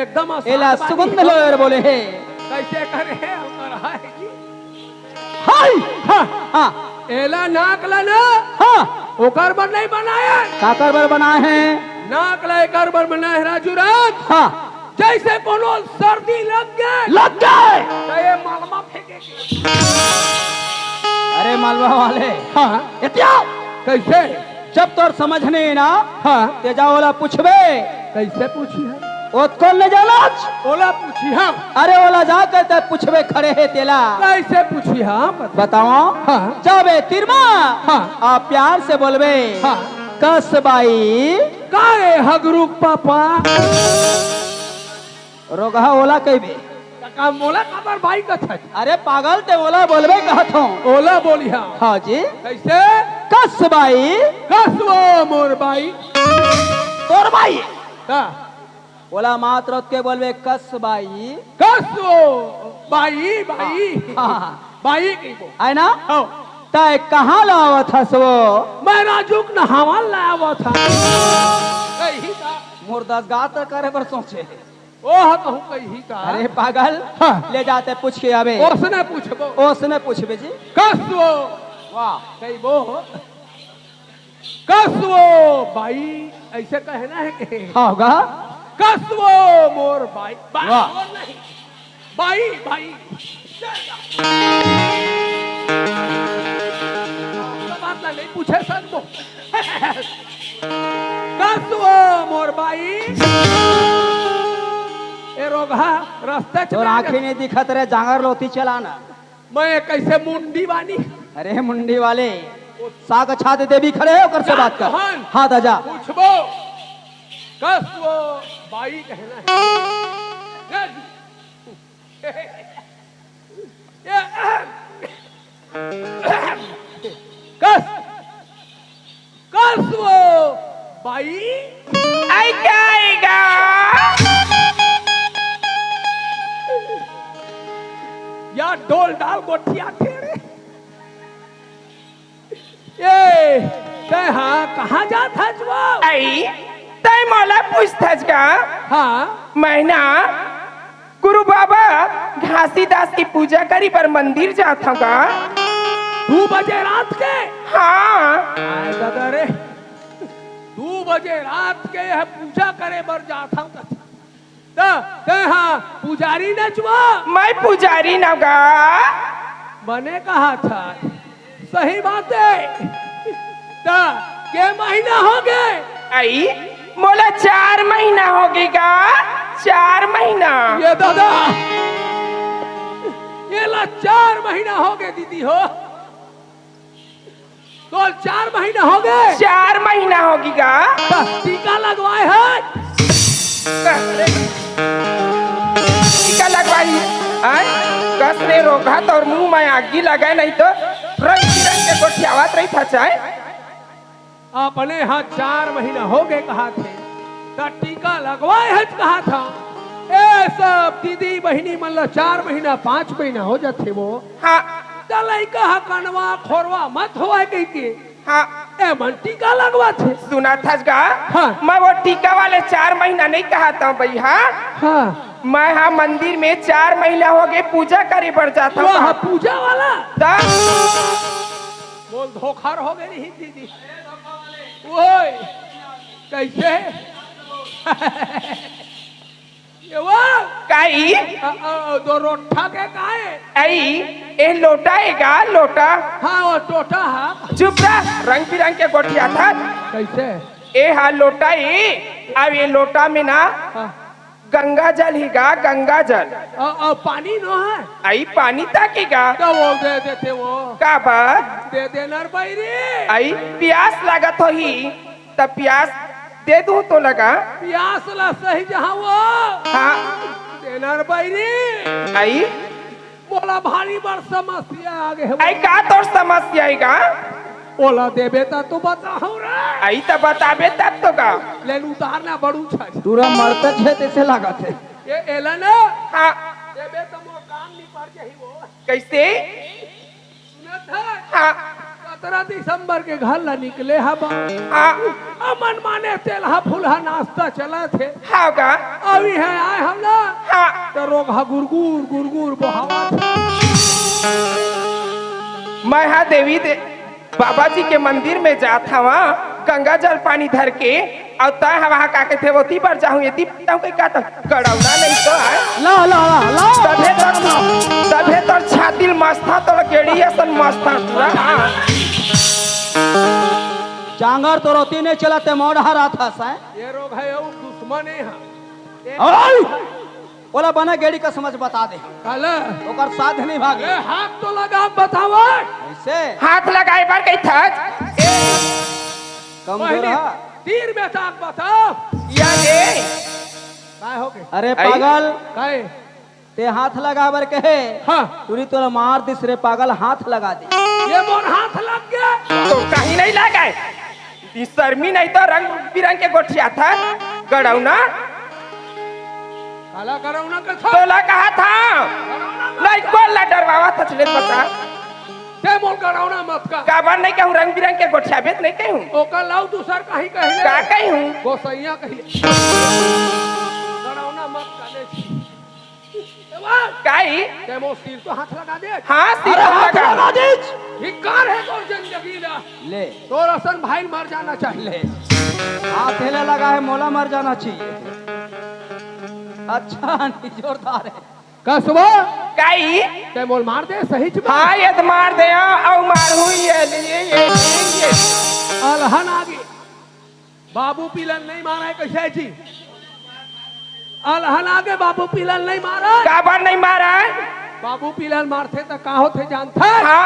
एकदम एला सुगंध लो बोले है कैसे करे और है जी हाय हाँ हाँ एला नाक ला ना हाँ ओकर बर नहीं बनाया काकर बर बनाए हैं नाक ला एकर बर बनाए राजू राज हाँ जैसे कोनो सर्दी लग गए लग गए तो ये मालमा फेंकेगी अरे मालवा वाले हाँ इत्या कैसे जब तोर समझ नहीं ना हाँ ते जाओला पूछबे कैसे पूछी है ओ कौन ले जालाच ओला पूछी हाँ अरे ओला जा के ते पूछबे खड़े है तेला कैसे पूछी हाँ बताओ हाँ जाबे तिरमा हाँ आप प्यार से बोलबे हाँ कसबाई काहे हगरुक पापा रोगहा ओला कहबे का मोला काबर भाई का था अरे पागल ते ओला बोलबे कहत हूं ओला बोली हाँ हाँ जी कैसे कसबाई कसवो मोर भाई तोर भाई का ओला मात्र के बोलबे कसबाई कसवो भाई भाई हाँ भाई की बो है ना हाँ तय कहाँ लावत हस वो मैं राजूक नहावा लाया हुआ था कहीं का मुर्दास गात करे पर सोचे ओह कहूँ कहीं का अरे पागल हाँ। ले जाते पूछ के आवे उसने पूछबो उसने पूछबे जी कसवो वाह कहीं वो कसवो भाई ऐसे कहना है कि हाँ होगा कसवो मोर भाई भाई वाह। मोर नहीं भाई भाई बात नहीं पूछे सकते कसवो मोर भाई ए रोगा रास्ते तो आंखें नहीं दिखत रहे जांगर लोती चलाना मैं कैसे मुंडी बानी अरे मुंडी वाले साग छाते देवी खड़े होकर से बात कर हाँ। हाँ दादा पूछबो कसवो भाई कहना है कस कसवो भाई आएगा या डोल डाल गोठिया ठेरे ये ते हाँ कहाँ जात हज वो आई तय मोला पूछथस का हाँ मैना गुरु बाबा घासीदास की पूजा करी पर मंदिर जाता का 2 बजे रात के हाँ आए दादा रे 2 बजे रात के यह पूजा करे बर जाता हूँ ते हाँ पुजारी नचवा मैं पुजारी न गा बने कहा था सही बात है ता के महीना हो गए आई मोला 4 महीना हो गई का 4 महीना ये दादा ये ला 4 महीना हो गए दीदी हो तो 4 महीना हो गए 4 महीना होगी का ता टीका लगवाए है टीका लगवाई कस ने रोका तो और मुंह में आगी लगाए नहीं तो रंग बिरंग के गोठियावत रही था चाहे अपने यहाँ 4 महीना हो गए कहा थे ता टीका लगवाए है कहा था ए सब दीदी बहिनी मतलब 4 महीना 5 महीना हो जाते वो हाँ तलाई कहा कनवा खोरवा मत हुआ कहीं के हाँ ए मन टीका लगवा थे सुना था गा हाँ। मैं वो टीका वाले 4 महीना नहीं कहा था भैया हाँ मैं हाँ मंदिर में 4 महीना हो गए पूजा करे बढ़ जाता वह हूँ पूजा वाला ता बोल धोखार हो गई नहीं दीदी ओए कैसे ये वो काई दो रोठा के काहे आई ए लोटा एगा लोटा हाँ वो टोटा है चुप रह रंग बिरंग के गोठिया था कैसे ए हाँ लोटा ही अब ये लोटा में ना हाँ। गंगा जल ही गा गंगा जल पानी न है आई पानी ताकेगा तो वो दे देते वो का बात दे देनर बैरी आई प्यास लागत हो ही तब प्यास दे दूं तो लगा प्यास ला सही जहाँ वो हाँ देनर बैरी आई बोला भारी बड़ समस्या आगे है आई का तोर समस्या आएगा बोला देबे ता तू बताओ रे आई तब बताबे तब तो का लेन उतारना बड़ू छ पूरा मरते छे तैसे लागत है ये एला ना हाँ देबे तो मोर काम निपट जाही वो कैसे सुनत है हाँ 17 दिसंबर के घर ला निकले हा बा हाँ अमन माने तेलहा फुलहा नाश्ता चला थे हाँ का अभी है आए हम ना हाँ तो रोग हा गुरगुर गुरगुर बहावा मैं हाँ देवी बाबा जी के मंदिर में जाता वहाँ गंगा जल पानी धर के और तय वहाँ का कहते वो ती पर जाऊँ ये ती का तो गड़ौना नहीं तो है ला ला ला ला तभे तो छातिल मस्ता तो गेड़ी सन मस्ता हाँ चांगर तो रोती नहीं चलाते मोड़ हरा था सा ये रोग है वो दुश्मन है ओए बोला बना गेड़ी का समझ बता दे कल ओकर साथ नहीं भागे ए हाथ तो लगा बताओ ऐसे हाथ लगाए बार कही था कम पहले रहा तीर में ताक बताओ या दे काय हो गए अरे पागल काय ते हाथ लगा बर कहे हाँ तुरी तोला मार दिस रे पागल हाथ लगा दे ये मोर हाथ लग गया तो कहीं नहीं लगाए इस शर्मी नहीं तो रंग बिरंग के गोठिया था गड़ौना काला करौना के तोला कहा था नहीं कौन ला डरवावा था चले पता ते मोर करौना मत का काबर नहीं कहूँ रंग बिरंग के गोठिया बेत नहीं कहूँ ओकर लाऊ दूसर कहीं कहीं का कही हूँ गोसैया कहीं करौना मत का ले काई ते मोर सिर तो हाथ लगा दे हाँ सिर हाथ लगा लगा दे धिक्कार है तोर जिंदगी ला ले तो रसन भाई मर जाना चाहिए ले हाथ हेले लगा है मोला मर जाना चाहिए अच्छा नहीं जोरदार है कसबा काई ते मोल मार दे सही च हाँ ये तो मार दे और मार हुई है ये अलहन आगे बाबू पिलन नहीं मारा है कैसे जी अलहन आगे बाबू पिलन नहीं मारा काबर नहीं मारा है बाबू पिलन मारते तो का होते जानता हाँ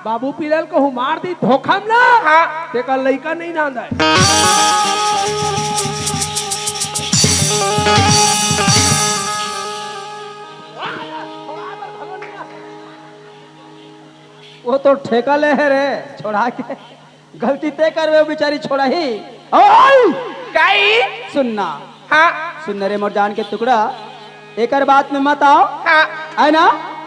बाबू पिलन को हूँ मार दी धोखम ना हाँ ते का लइका नहीं नांदा है वो तो ठेका ले है रे छोड़ा के गलती ते करवे बेचारी छोड़ा ही ओए काई सुनना हाँ सुन रे मोर जान के टुकड़ा एकर बात में मत आओ हाँ है ना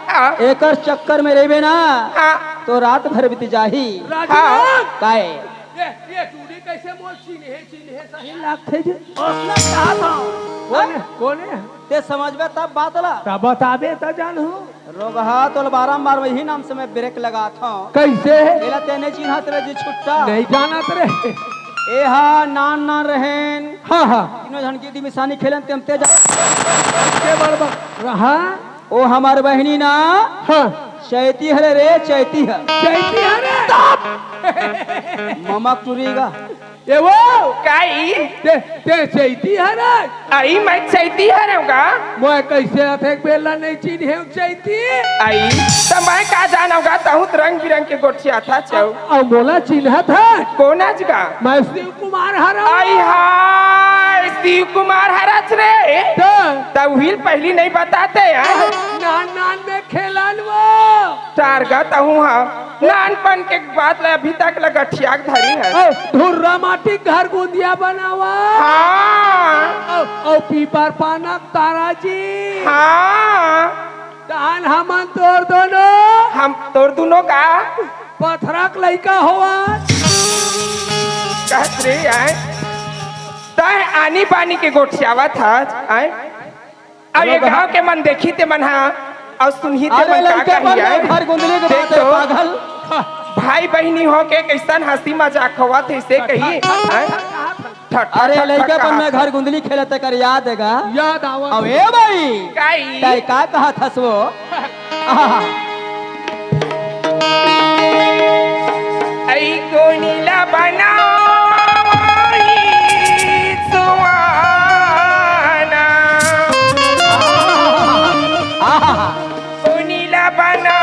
हाँ एकर चक्कर में रेबे ना हाँ तो रात भर बीत जाही राजा काए ये चूड़ी कैसे मोल चीनी है सही लागते जे उसने कहा था कोने ते समझबे तब बात ला तब बताबे त जानू रोगहा तो बारंबार वही नाम से मैं ब्रेक लगा था कैसे एला तेने चिन्हा तेरे जी छुट्टा नहीं जाना तेरे ए हा नान ना रहेन हाँ हाँ तीनों जन की दिमिसानी खेलन तेम तेज के बड़बड़ रहा ओ हमार बहनी ना हाँ चैती है रे चैती है चैती है ममा टूरीगा ये वो काई ते चैती है रे आई मैं चैती हरऊंगा मैं कैसे अथे बेला नहीं चीनी है चैती आई तो मैं का जानूंगा तहु रंग बिरंग के गोठिया था चौ और मोला चिन्ह था कौन जगा मैं शिव कुमार हरा आई हाय शिव कुमार हरच रे तब हिल पहली नहीं बताते हैं नान नान में खेलन वो टारगत हूँ हाँ नानपन के बात ले अभी तक लगठिया धरी है धुर्रा माटी घर गुंदिया बनावा हाँ और पीपर पानक तारा जी हाँ दान हमन तोर दोनों हम तोर दोनों का पथरक लइका हुआ कहत रे आए तय आनी पानी के गोठियावा था आए अब ये गांव के मन देखी ते मन हाँ और सुनही ते अरे मन का लड़के कही आए घर गुंदली के बात देख तो, पागल भाई बहनी हो के कैसन हंसी मजाक हुआ थे इसे कही अरे लड़के पर मैं घर गुंदली खेले तक याद हैगा याद आवा अब ए भाई काई तय का कहा था सो आई कोनीला बनाई सुवाना कोनीला बनाई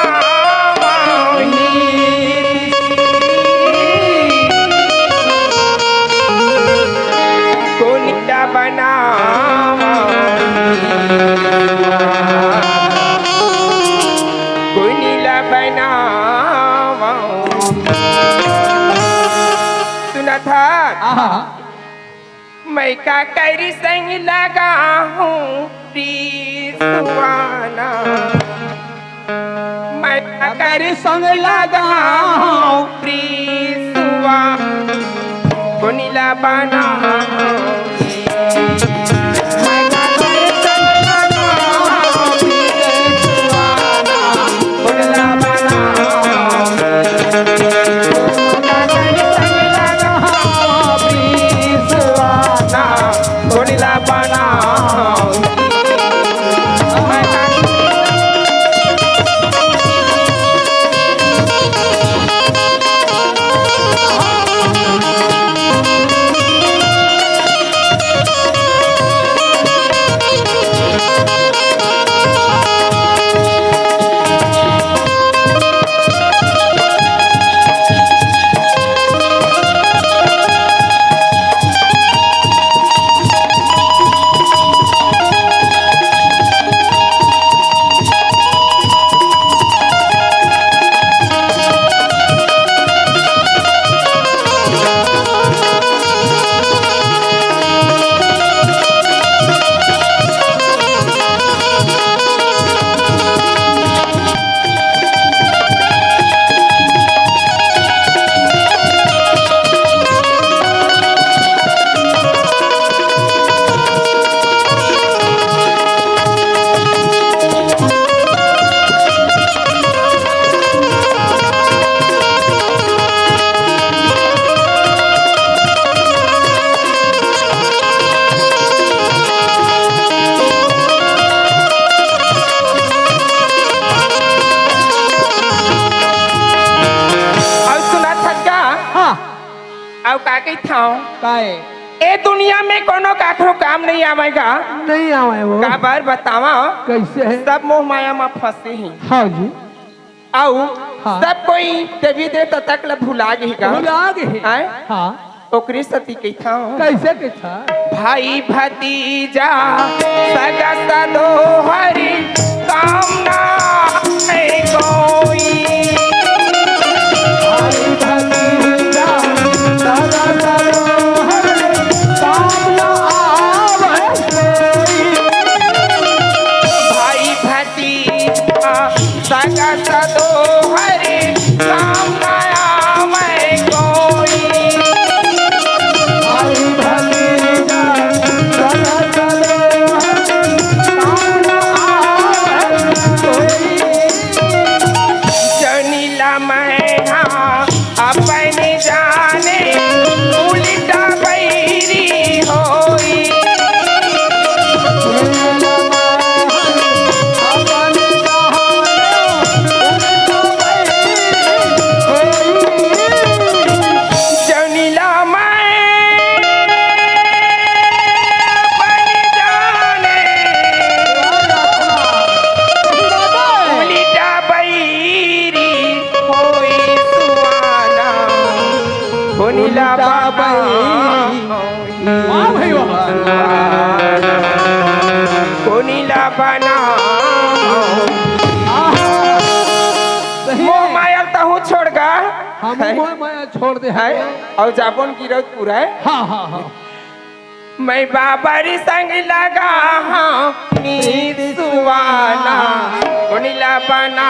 कोनीला कोनीला सुना था मैं का करी संग लगा हूँ सुवाना मैं का करी संग लगा सुवा कोनीला बना काए ए दुनिया में कोनो काखरो काम नहीं आवेगा नहीं आवे वो का बार बतावा कैसे है सब मोह माया में फंसे हैं हाँ जी आओ हाँ। सब कोई देवी देवता तक ल भुला गई का भुला गए आए हाँ ओकरी सती कही था कैसे के था भाई भतीजा सगा सदो हरि कामना है कोई भाई भतीजा सगा सरो हरे कामना आवे भाई भतीजा सगा सदो हरि कामना आवे कोई कोनिला बाबा वाह भाई वाह कोनिला बना सही मोह है। माया तहु छोड़ गा हम मैं छोड़ दे है और जाबन गिरत पूरा है हाँ हाँ हाँ मैं बाबरी संग लगा हाँ नींद सुवाना कोनिला बना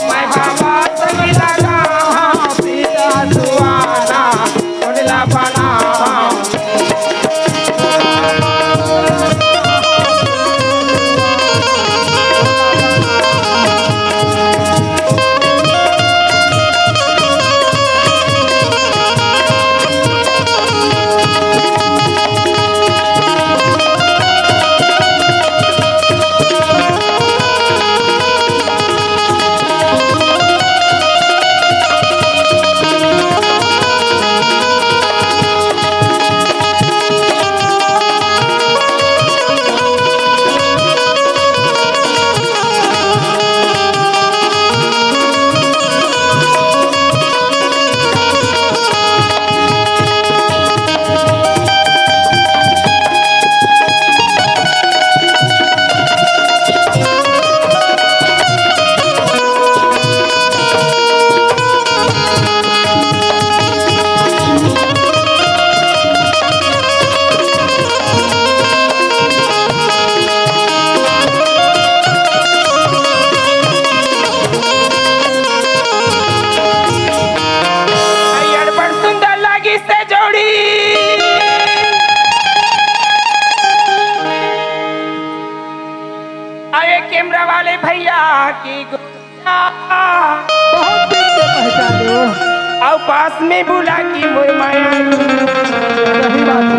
मैं बाबा संग लगा हाँ नींद सुवाना कोनिला बना कैमरा वाले भैया की बहुत दिन से पहचाने हो और पास में बुला की मोर माया सही बात है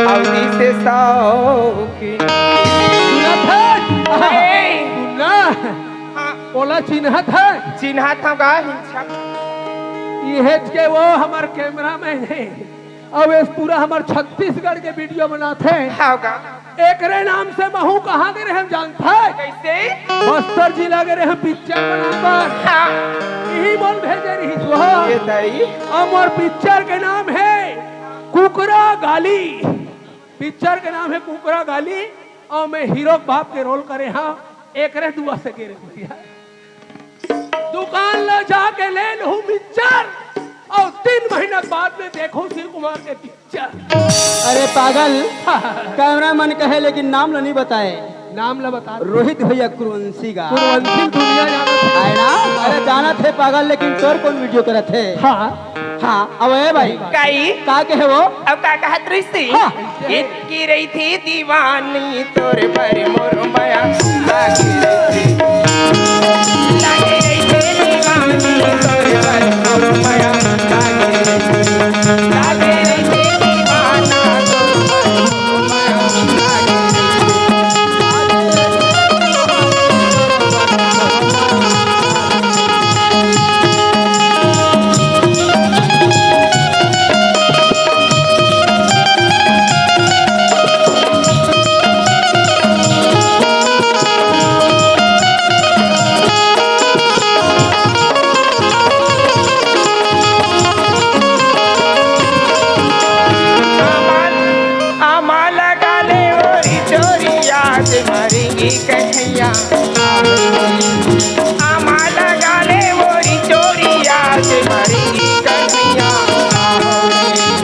और दिसे सौकी सुनत है सुनना बोला चिन्हत है चिन्हा था गा ये के वो हमार कैमरा मैन है अब इस पूरा हमार छत्तीसगढ़ के वीडियो बनाते हैं होगा एकरे नाम से महू कहाँ गए हम जानता है कैसे बस्तर जिला गए हम पिक्चर बनाकर हाँ यही बोल भेजे रही ये सुहा दई और पिक्चर के नाम है कुकरा गाली पिक्चर के नाम है कुकरा गाली और मैं हीरो बाप के रोल करे हाँ एकरे दुआ से गिरे भैया दुकान ले जाके ले लूं पिक्चर और 3 महीना बाद में देखो शिव कुमार के पिक्चर अरे पागल कैमरा मैन कहे लेकिन नाम नहीं बताए नाम ला बता रोहित भैया कुरवंशी का कुरवंशी दुनिया जानत है ना अरे जाना थे पागल लेकिन तोर कौन वीडियो करे थे हाँ हाँ अब है भाई कई का के है वो अब का कहत रही थी हाँ। इनकी रही थी दीवानी तोरे पर मोर माया लागी रही थी दीवानी तोरे पर मोर माया लागी रही थी दीवाना तोरे पर मोर माया कन्हैया आमा लगा ले मोरी चोरिया से मरेंगी कन्हैया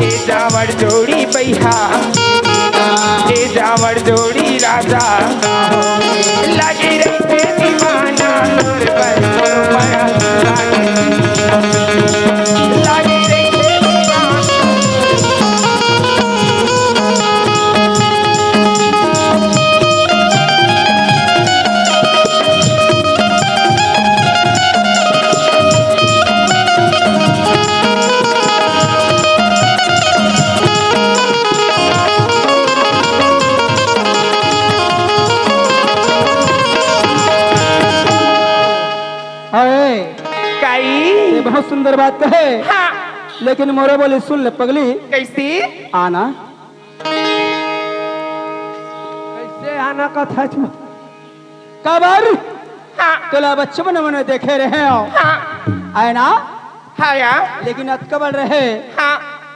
ए जावर जोड़ी पैहा ए जावर जोड़ी राजा लगी रही थे दीवाना तोर पर मोर माया लगी रही थे दीवाना ये बहुत सुंदर बात कहे हाँ लेकिन मोरे बोले सुन ले पगली कैसी आना कैसे आना का था कबर हाँ तोला बच्चे मन देखे रहे हो हाँ आए ना हाँ या लेकिन अतकबल रहे हाँ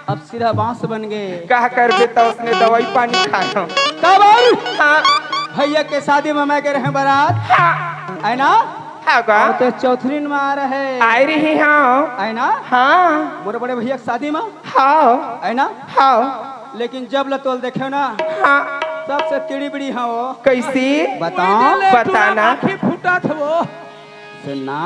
अब सीधा बांस बन गए। कहा कर देता उसने दवाई पानी खाया कबल हाँ भैया के शादी में मैं के रहे बारात हाँ है ना हाँ गा और तो चौथरीन में आ रहे आई रही हाँ है ना हाँ मोरे बड़े भैया के शादी में हाँ है ना। हाँ लेकिन जब लतोल देखे ना हाँ सबसे टिड़ी बिड़ी हाँ वो कैसी बताओ बताना आँखें फूटा था वो सुनना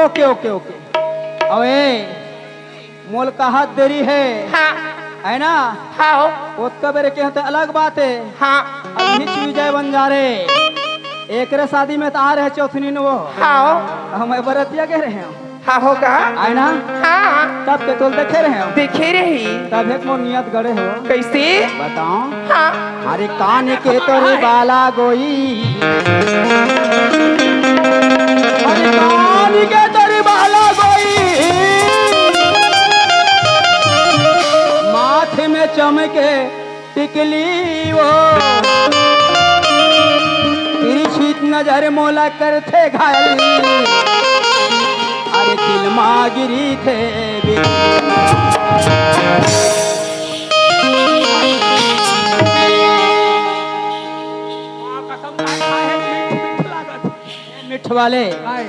ओके ओके ओके अवे मोल का हाथ देरी है हाँ है ना। हाँ उसका बेरे के तो अलग बात है। हाँ अभी विजय बंजारे एक रे शादी में तो आ रहे चौथनी ने वो हाँ हम बरतिया कह रहे हैं हाँ होगा है ना। हाँ तब के तोल देखे रहे हम देखे रही तब एक मोर नियत गड़े हो कैसे बताओ हाँ हमारे कान के तोरे बाला गोई हमारे कान के तोरे बाला गोई माथे में चमके टिकली वो तिरछी नजर मोला करते घायल अरे दिल मागिरी थे कसम खाए है मीठ मीठ लागत मिठ वाले आए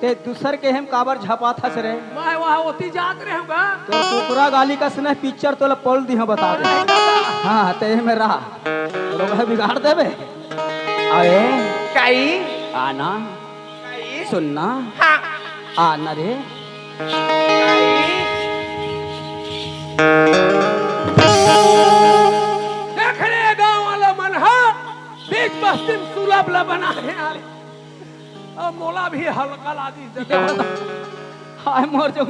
ते दूसर के हम काबर झपा थस रे मैं वहाँ होती जात रहे होगा तो कुकरा गाली का स्नेह पिक्चर तो पल दी हम बता दे हाँ ते में रहा लोग बिगाड़ देवे अरे काई आना काई सुनना हाँ आना रे देख रहे गाँव वाला मन है बीच बस्ती में सुलभ ला बना है और मोला भी हल्का लादी हाय मोर जो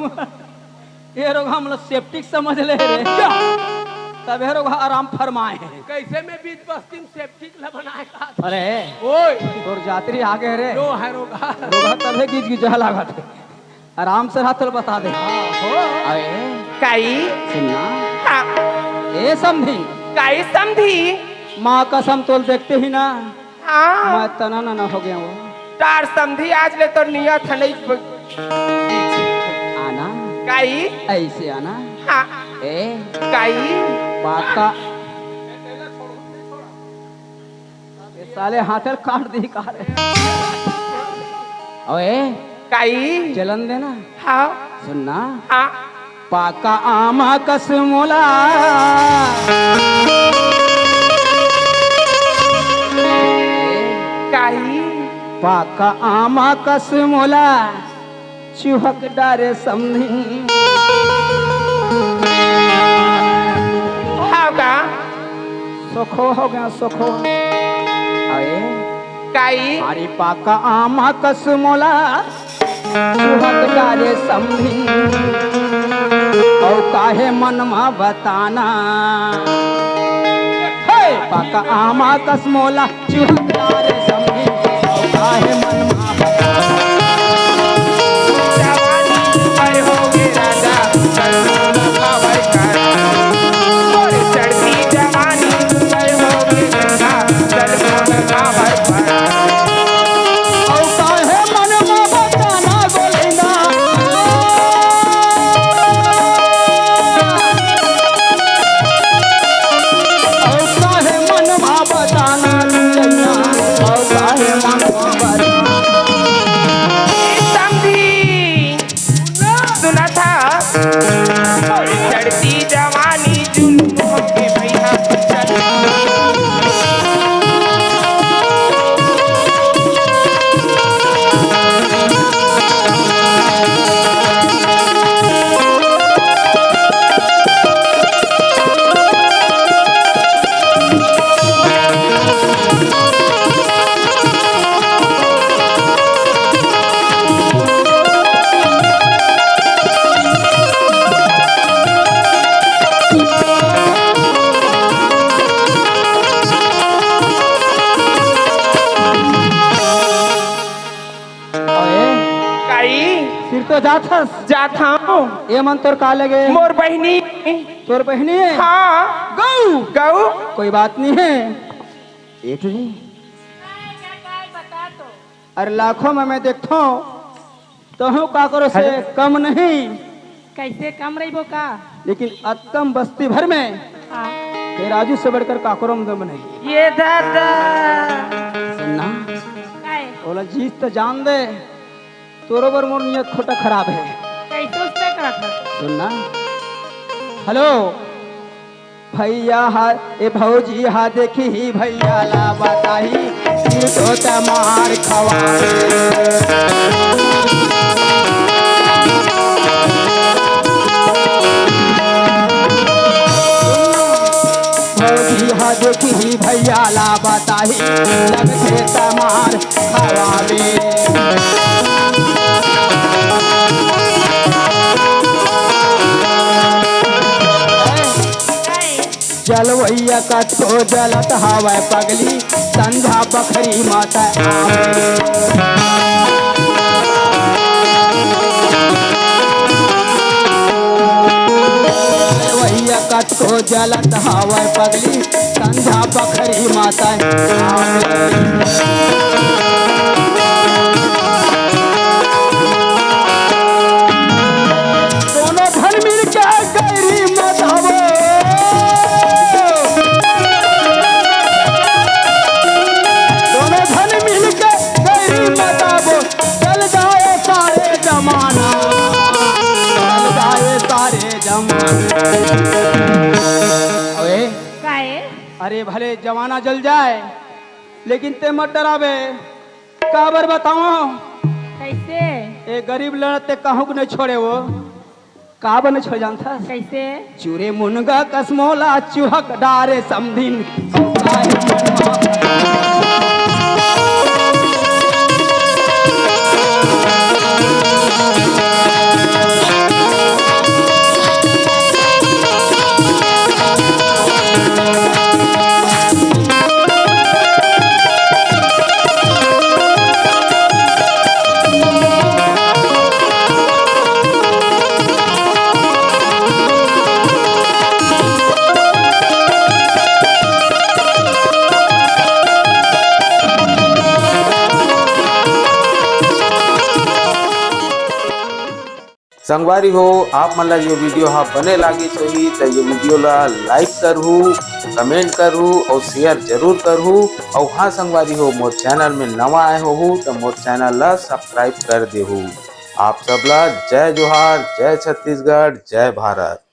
ये रोग हम लोग सेप्टिक समझ ले रे तब ये रोग आराम फरमाए हैं कैसे में बीच बस्ती में सेफ्टी ला बनाए का अरे ओए तोर यात्री आगे रे लो है रोगा रोग तबे गिज गिज लागत आराम से हाथ बता दे अरे काई सुनना हाँ ए समझी काई समझी माँ कसम तोल देखते ही ना हाँ मैं तना ना हो गया वो तार समझी आज ले तो नियत है नहीं आना काई ऐसे आना हाँ ए काई पाका ये साले हाथल काट दी कार ओए काई चलन देना हाँ सुनना हाँ पाका आमा कसमोला काई पाका आमा कसमोला चुहक डारे समझी हाँ का सुखो हो गया सुखो अरे काई हमारी पाका आमा कसमोला चुहक डारे समझी और काहे मन में बताना हे पाका आमा कसमोला चुहक डारे समझी और काहे मन में बताना जवानी पर होगे राजा कलम का भयकारा और चढ़ती जवानी पर होगे गंगा कलम का भयकारा और काहे मन में बताना गोलिंदा और काहे मन में बताना लुचैया और काहे मन में बताना समझी सुना था और चढ़ती जवानी जुल्म के भैया ओए काई सिर तो जाथस जाता हूँ ये मन तोर का लगे मोर बहनी तोर बहनी है हाँ गौ गऊ कोई बात नहीं है एक जी अरे लाखों में मैं देखता हूँ तो हूँ काकरों से कम नहीं, कैसे कम रही वो का? लेकिन अतम बस्ती भर में हाँ। ते राजू से बढ़कर काकरों में दम नहीं। ये दादा सुनना काय बोला जीत तो जान दे, तोरो बर मोर नियत खोटा खराब है। कैसे उसने करा था? सुनना हेलो भैया हा ए भौजी हा देखी ही भैया ला बताही सिर तो तमार खवा भौजी हा देखी ही भैया ला बताही लगते तमार खवावे। जलवैया कटो जलत हवा पगली संध्या बखरी माता जलवैया कटो जलत हवा पगली संध्या बखरी माता दोनों धन मिल के गैरी मतावे, चल जाए सारे जमाना, चल जाए सारे जमाना। अरे काय अरे भले जमाना जल जाए लेकिन ते मत डरावे। काबर बताओ कैसे? ए गरीब लड़ते कहूँ नहीं छोड़े वो काबर नहीं छोड़ जानता। कैसे? चूरे मुनगा कसमोला चूहक डारे समधिन संगवारी हो आप मन ला ये वीडियो हा बने लागी होही तो ये वीडियो ला लाइक करहू, कमेंट करहू और शेयर जरूर करहू। और हाँ संगवारी हो मोर चैनल में नवा आए हो तो मोर चैनल ला सब्सक्राइब कर देहू। आप सब ला जय जोहार, जय छत्तीसगढ़, जय भारत।